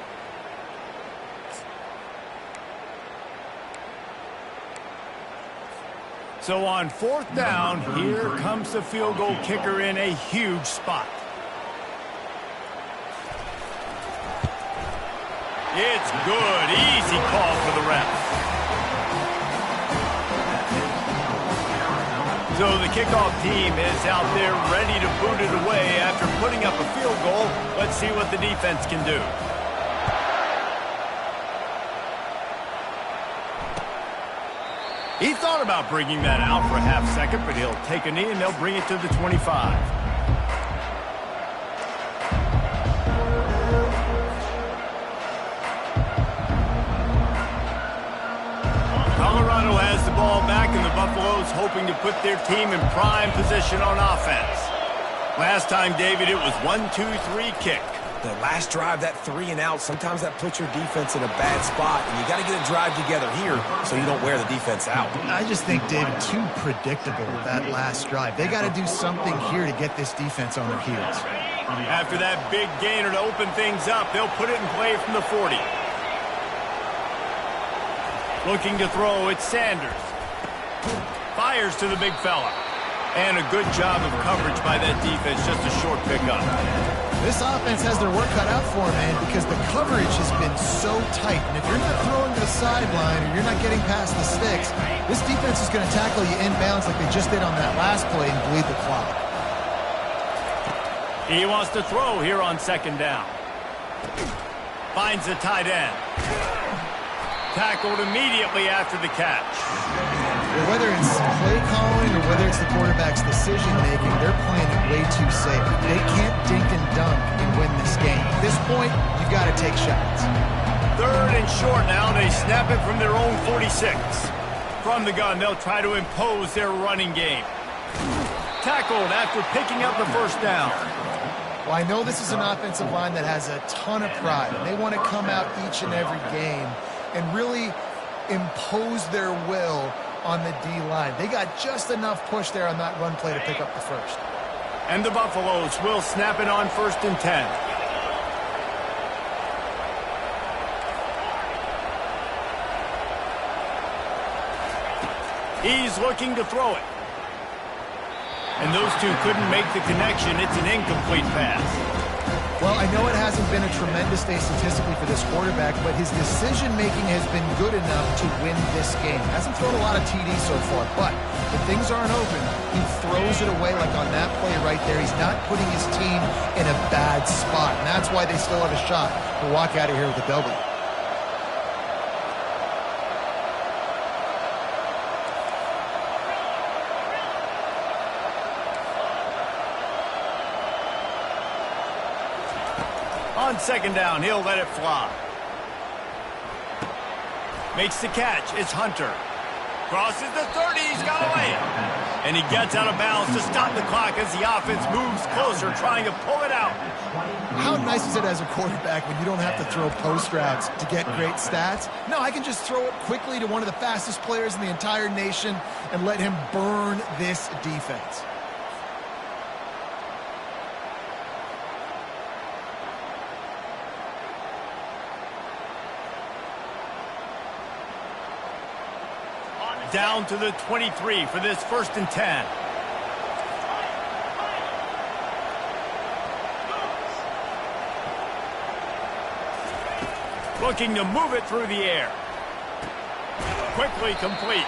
So on 4th down, here comes the field goal kicker in a huge spot. It's good. Easy call for the ref. So the kickoff team is out there ready to boot it away after putting up a field goal. Let's see what the defense can do. He thought about bringing that out for a half second, but he'll take a knee and they'll bring it to the 25. Colorado has the ball back, and the Buffaloes hoping to put their team in prime position on offense. Last time, David, it was 1-2-3 kick. The last drive, that 3 and out, sometimes that puts your defense in a bad spot, and you got to get a drive together here so you don't wear the defense out. I just think, David, too predictable that last drive. They got to do something here to get this defense on their heels. After that big gainer to open things up, they'll put it in play from the 40. Looking to throw, it's Sanders. Fires to the big fella. And a good job of coverage by that defense, just a short pickup. This offense has their work cut out for them, man, because the coverage has been so tight. And if you're not throwing to the sideline or you're not getting past the sticks, this defense is going to tackle you inbounds like they just did on that last play and bleed the clock. He wants to throw here on second down. Finds the tight end. Tackled immediately after the catch. Whether it's play calling or whether it's the quarterback's decision-making, they're playing it way too safe. They can't dink and dunk and win this game. At this point, you've got to take shots. Third and short now. They snap it from their own 46. From the gun, they'll try to impose their running game. Tackled after picking up the first down. Well, I know this is an offensive line that has a ton of pride, and they want to come out each and every game and really impose their will on the D-line. They got just enough push there on that run play to pick up the first. And the Buffaloes will snap it on 1st and 10. He's looking to throw it. And those two couldn't make the connection. It's an incomplete pass. Well, I know it hasn't been a tremendous day statistically for this quarterback, but his decision-making has been good enough to win this game. Hasn't thrown a lot of TDs so far, but if things aren't open, he throws it away like on that play right there. He's not putting his team in a bad spot, and that's why they still have a shot to walk out of here with a W. On second down, he'll let it fly. Makes the catch. It's Hunter. Crosses the 30. He's got away. And he gets out of bounds to stop the clock as the offense moves closer, trying to pull it out. How nice is it as a quarterback when you don't have to throw post routes to get great stats? No, I can just throw it quickly to one of the fastest players in the entire nation and let him burn this defense. Down to the 23 for this 1st and 10. Looking to move it through the air. Quickly complete.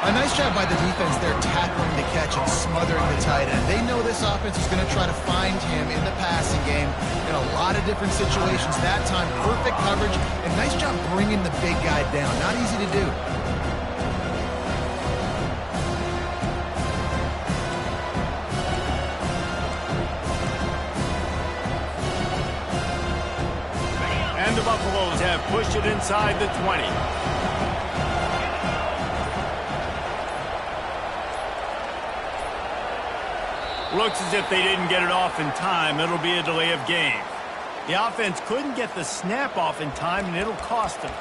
A nice job by the defense there tackling the catch and smothering the tight end. They know this offense is going to try to find him in the passing game in a lot of different situations. That time, perfect coverage, and nice job bringing the big guy down. Not easy to do. And the Buffaloes have pushed it inside the 20. Looks as if they didn't get it off in time. It'll be a delay of game. The offense couldn't get the snap off in time, and it'll cost them.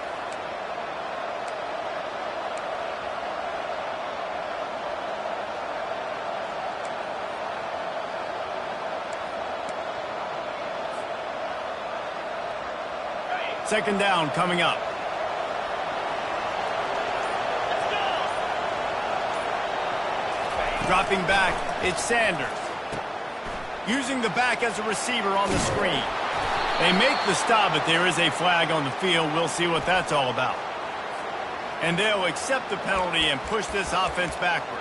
Second down coming up. Dropping back, it's Sanders. Using the back as a receiver on the screen. They make the stop, but there is a flag on the field. We'll see what that's all about. And they'll accept the penalty and push this offense backward.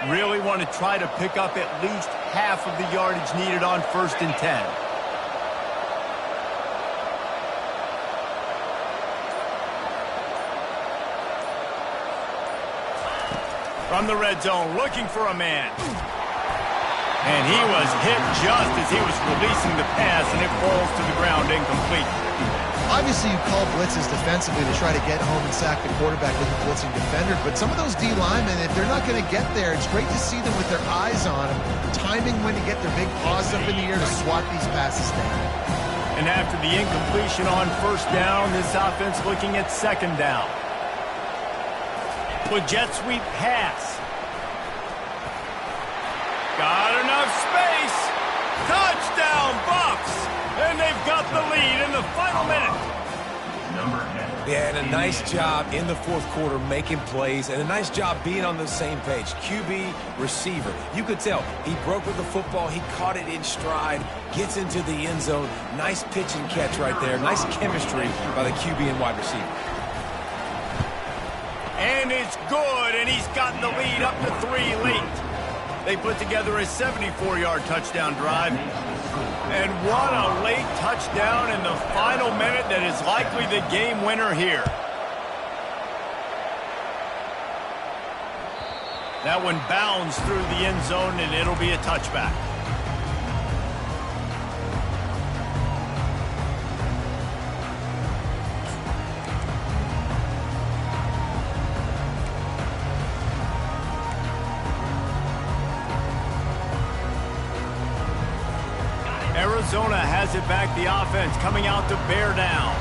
Really want to try to pick up at least half of the yardage needed on 1st and 10. From the red zone, looking for a man. And he was hit just as he was releasing the pass, and it falls to the ground incomplete. Obviously, you call blitzes defensively to try to get home and sack the quarterback with a blitzing defender, but some of those D linemen, if they're not going to get there, it's great to see them with their eyes on them, timing when to get their big paws up in the air to swat these passes down. And after the incompletion on 1st down, this offense looking at 2nd down. With jet sweep pass. Got enough space. Touchdown, Buffs. And they've got the lead in the final minute. Yeah, and a nice job in the 4th quarter making plays, and a nice job being on the same page. QB, receiver. You could tell he broke with the football. He caught it in stride, gets into the end zone. Nice pitch and catch right there. Nice chemistry by the QB and wide receiver. And it's good, and he's gotten the lead up to 3 late. They put together a 74-yard touchdown drive. And what a late touchdown in the final minute that is likely the game winner here. That one bounds through the end zone, and it'll be a touchback. Arizona has it back, the offense coming out to bear down.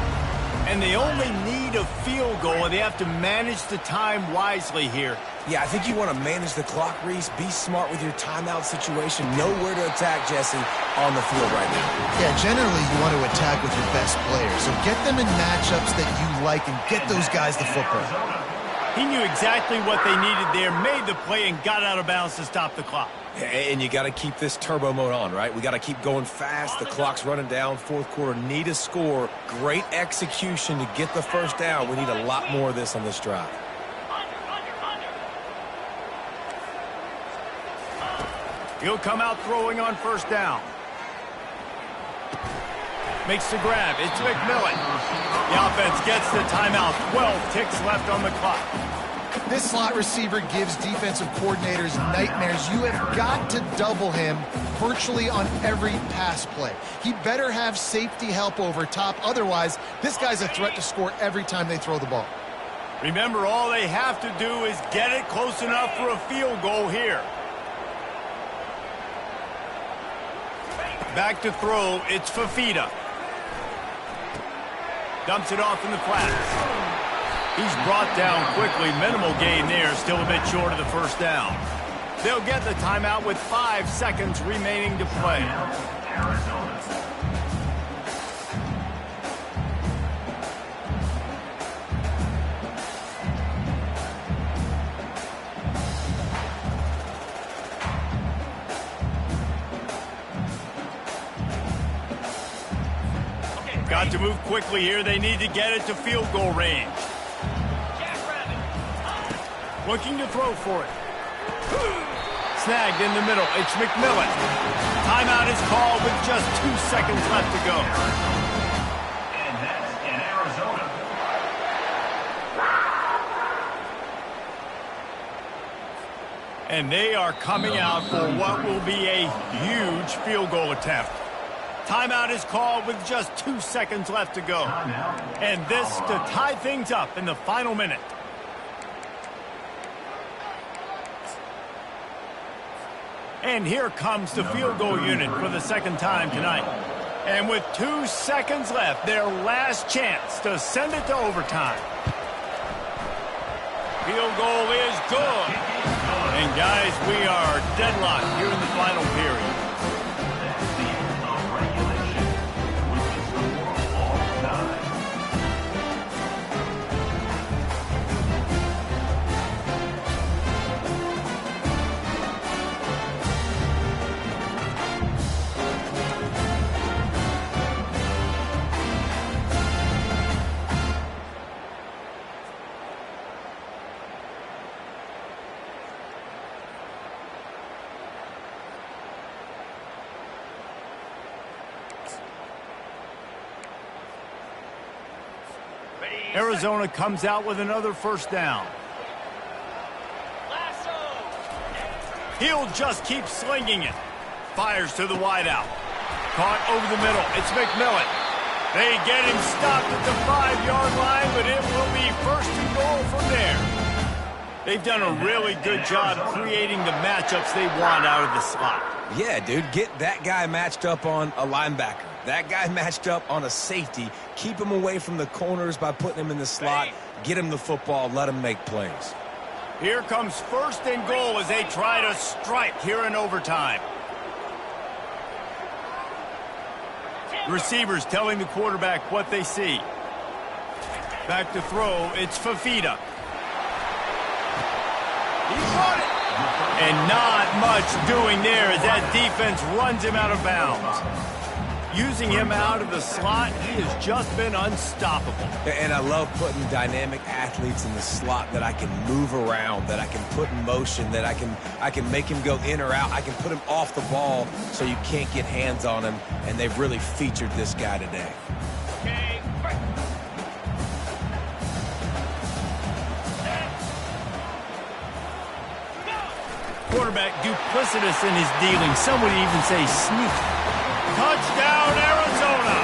And they only need a field goal, and they have to manage the time wisely here. Yeah, I think you want to manage the clock, Reese. Be smart with your timeout situation. Know where to attack, Jesse, on the field right now. Yeah, generally you want to attack with your best players. So get them in matchups that you like and get those guys the football. He knew exactly what they needed there, made the play, and got out of bounds to stop the clock. And you got to keep this turbo mode on, right? We got to keep going fast. The clock's running down. 4th quarter, need a score. Great execution to get the 1st down. We need a lot more of this on this drive. He'll come out throwing on 1st down. Makes the grab. It's McMillan. The offense gets the timeout. 12 ticks left on the clock. This slot receiver gives defensive coordinators nightmares. You have got to double him virtually on every pass play. He better have safety help over top. Otherwise, this guy's a threat to score every time they throw the ball. Remember, all they have to do is get it close enough for a field goal here. Back to throw, it's Fafita. Dumps it off in the flats. He's brought down quickly. Minimal gain there, still a bit short of the 1st down. They'll get the timeout with 5 seconds remaining to play. Got to move quickly here. They need to get it to field goal range. Looking to throw for it. Snagged in the middle. It's McMillan. Timeout is called with just 2 seconds left to go. And that's in Arizona. And they are coming out for what will be a huge field goal attempt. Timeout is called with just 2 seconds left to go. And this to tie things up in the final minute. And here comes the field goal unit for the 2nd time tonight. And with 2 seconds left, their last chance to send it to overtime. Field goal is good. And guys, we are deadlocked here in the final period. That's the end of regulation with the score all time. Arizona comes out with another first down. He'll just keep slinging it. Fires to the wideout. Caught over the middle. It's McMillan. They get him stopped at the 5-yard line, but it will be first and goal from there. They've done a really good job creating the matchups they want out of the slot. Yeah, dude, get that guy matched up on a linebacker. That guy matched up on a safety. Keep him away from the corners by putting him in the slot. Get him the football. Let him make plays. Here comes first and goal as they try to strike here in overtime. Receivers telling the quarterback what they see. Back to throw, it's Fafita. He caught it. And not much doing there as that defense runs him out of bounds. Using him out of the slot, he has just been unstoppable. And I love putting dynamic athletes in the slot that I can move around, that I can put in motion, that I can make him go in or out. I can put him off the ball so you can't get hands on him, and they've really featured this guy today. Quarterback duplicitous in his dealing. Some would even say sneaky. Touchdown, Arizona!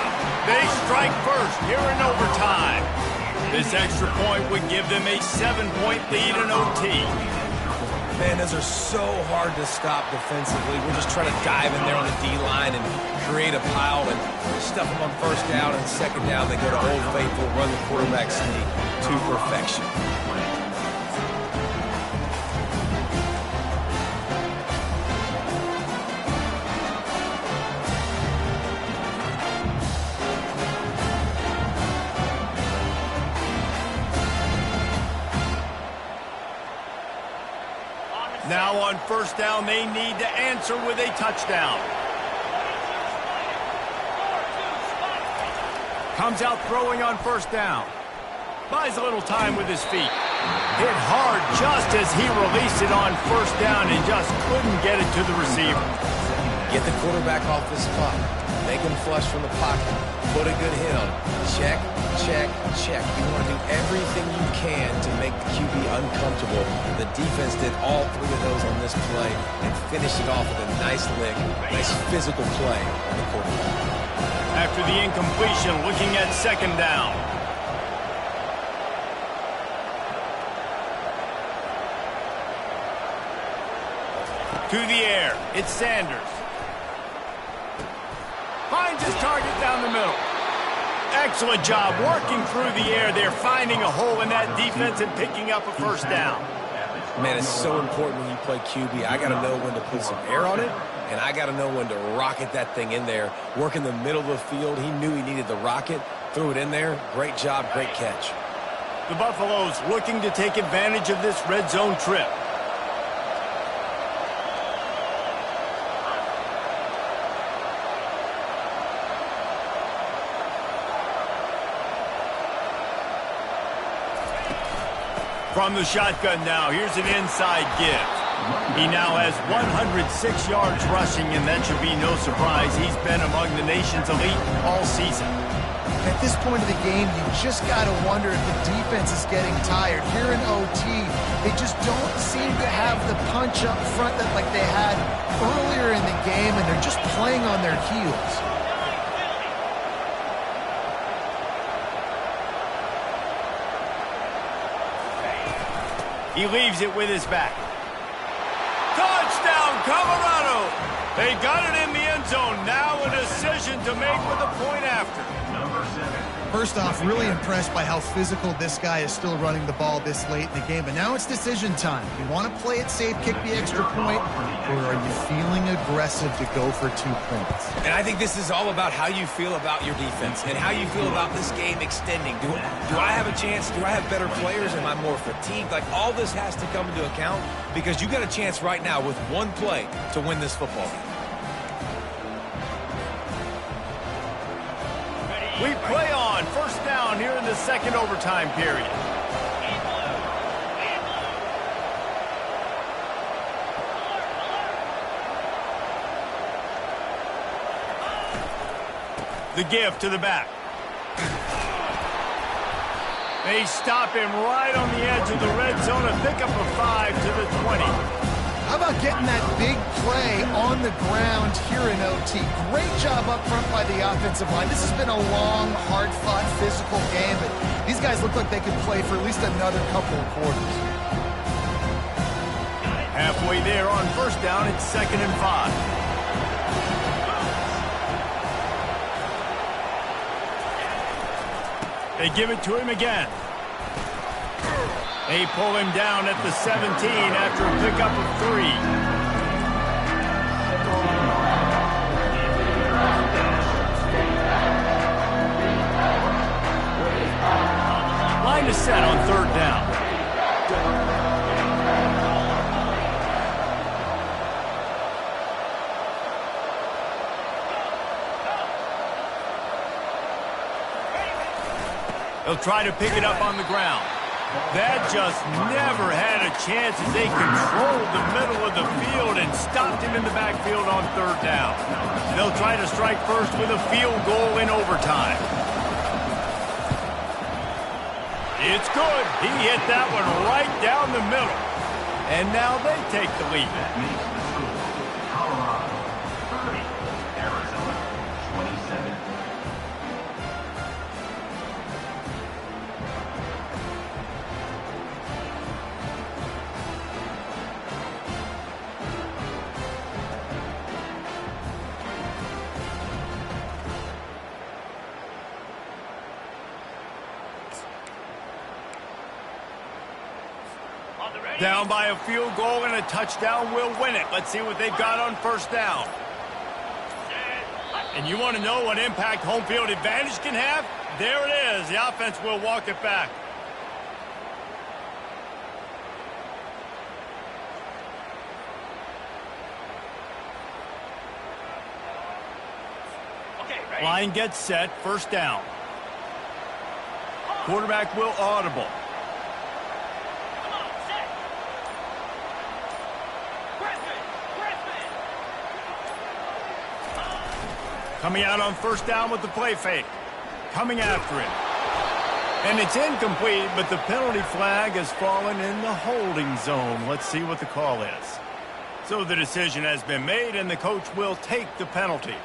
They strike first here in overtime. This extra point would give them a 7-point lead in OT. Man, those are so hard to stop defensively. We're just trying to dive in there on the D-line and create a pile and stuff them on first down, and second down they go to Old Faithful, run the quarterback sneak to perfection. Now on first down, they need to answer with a touchdown. Comes out throwing on first down. Buys a little time with his feet. Hit hard just as he released it on first down and just couldn't get it to the receiver. Get the quarterback off the spot. Make him flush from the pocket. Put a good hit on him. Check, check, check. You want to do everything you can to make the QB uncomfortable. The defense did all three of those on this play and finished it off with a nice lick, nice physical play on the quarterback. After the incompletion, looking at second down. To the air, it's Sanders. Finds his target down the middle. Excellent job working through the air there, finding a hole in that defense and picking up a first down. Man, it's so important when you play QB. I got to know when to put some air on it, and I got to know when to rocket that thing in there. Work in the middle of the field. He knew he needed the rocket, threw it in there. Great job, great catch. The Buffaloes looking to take advantage of this red zone trip. From the shotgun now, here's an inside give. He now has 106 yards rushing, and that should be no surprise. He's been among the nation's elite all season. At this point of the game, you just got to wonder if the defense is getting tired. Here in OT, they just don't seem to have the punch up front that like they had earlier in the game, and they're just playing on their heels. He leaves it with his back. Touchdown, Colorado! They got it in the end zone. Now a decision to make with a point after. First off, really impressed by how physical this guy is still running the ball this late in the game. But now it's decision time. You want to play it safe, kick the extra point, or are you feeling aggressive to go for 2 points? And I think this is all about how you feel about your defense and how you feel about this game extending. Do I have a chance? Do I have better players? Am I more fatigued? Like, all this has to come into account because you got a chance right now with one play to win this football game. We play on first down here in the second overtime period. The give to the back. They stop him right on the edge of the red zone, a pickup of 5 to the 20. How about getting that big play on the ground here in OT? Great job up front by the offensive line. This has been a long, hard-fought, physical game, but these guys look like they could play for at least another couple of quarters. Halfway there on first down, it's 2nd and 5. They give it to him again. They pull him down at the 17 after a pickup of 3. Line is set on 3rd down. They'll try to pick it up on the ground. That just never had a chance as they controlled the middle of the field and stopped him in the backfield on 3rd down. They'll try to strike first with a field goal in overtime. It's good. He hit that one right down the middle. And now they take the lead. That makes the score Colorado 30, Arizona 27. Down by a field goal and a touchdown will win it. Let's see what they've got on first down. And you want to know what impact home field advantage can have? There it is. The offense will walk it back. Line gets set. First down. Quarterback will audible. Coming out on first down with the play fake. Coming after it. And it's incomplete, but the penalty flag has fallen in the holding zone. Let's see what the call is. So the decision has been made, and the coach will take the penalty.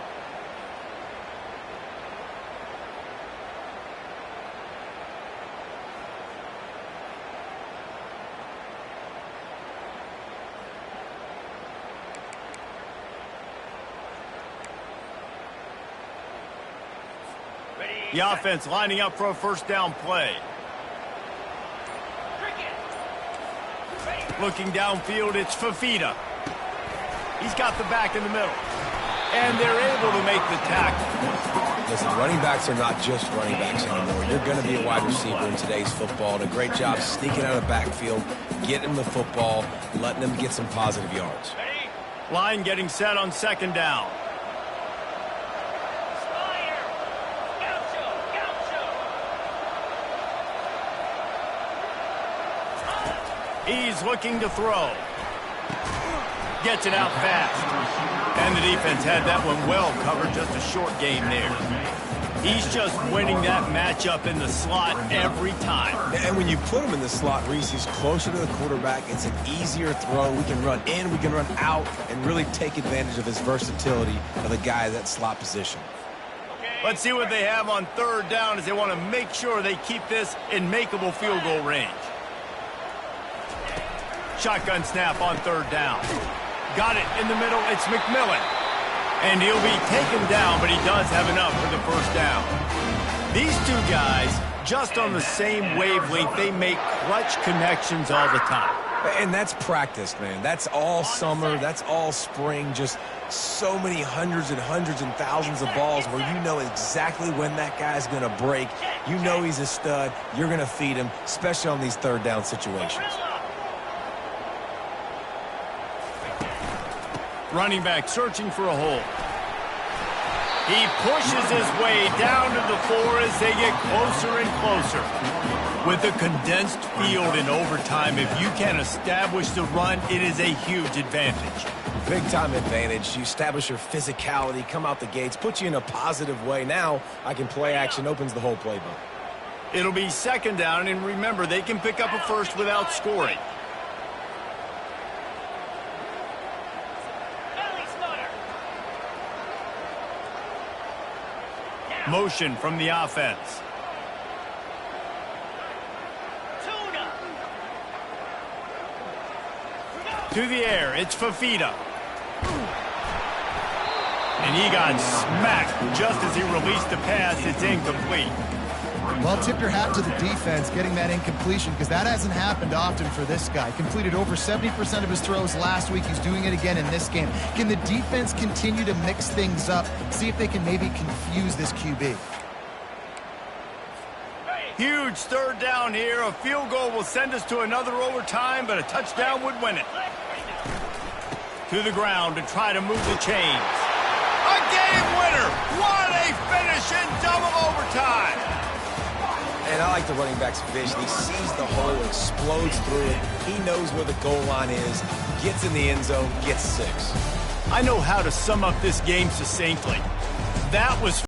The offense lining up for a first down play. Looking downfield, it's Fafita. He's got the back in the middle. And they're able to make the tackle. Listen, running backs are not just running backs anymore. You're going to be a wide receiver in today's football. And a great job sneaking out of the backfield, getting the football, letting them get some positive yards. Line getting set on second down. He's looking to throw. Gets it out fast. And the defense had that one well covered. Just a short game there. He's just winning that matchup in the slot every time. And when you put him in the slot, Reese, he's closer to the quarterback. It's an easier throw. We can run in, we can run out, and really take advantage of his versatility of the guy at that slot position. Let's see what they have on third down as they want to make sure they keep this in makeable field goal range. Shotgun snap on third down. Got it in the middle. It's McMillan. And he'll be taken down, but he does have enough for the first down. These two guys, just on the same wavelength, they make clutch connections all the time. And that's practice, man. That's all summer. That's all spring. Just so many hundreds and thousands of balls where you know exactly when that guy's going to break. You know he's a stud. You're going to feed him, especially on these third down situations. Running back searching for a hole. He pushes his way down to the 4 as they get closer and closer. With a condensed field in overtime, if you can establish the run, it is a huge advantage. Big-time advantage. You establish your physicality, come out the gates, put you in a positive way. Now, I can play action, opens the whole playbook. It'll be second down, and remember, they can pick up a first without scoring. Belly stutter. Motion from the offense. Tuna. To the air, it's Fafita. And he got smacked just as he released the pass. It's incomplete. Well, tip your hat to the defense getting that incompletion because that hasn't happened often for this guy. Completed over 70% of his throws last week. He's doing it again in this game. Can the defense continue to mix things up? See if they can maybe confuse this QB. Huge third down here. A field goal will send us to another overtime, but a touchdown would win it. To the ground to try to move the chains. A game winner! What a finish in double overtime! And I like the running back's vision. He sees the hole, explodes through it. He knows where the goal line is, gets in the end zone, gets 6. I know how to sum up this game succinctly. That was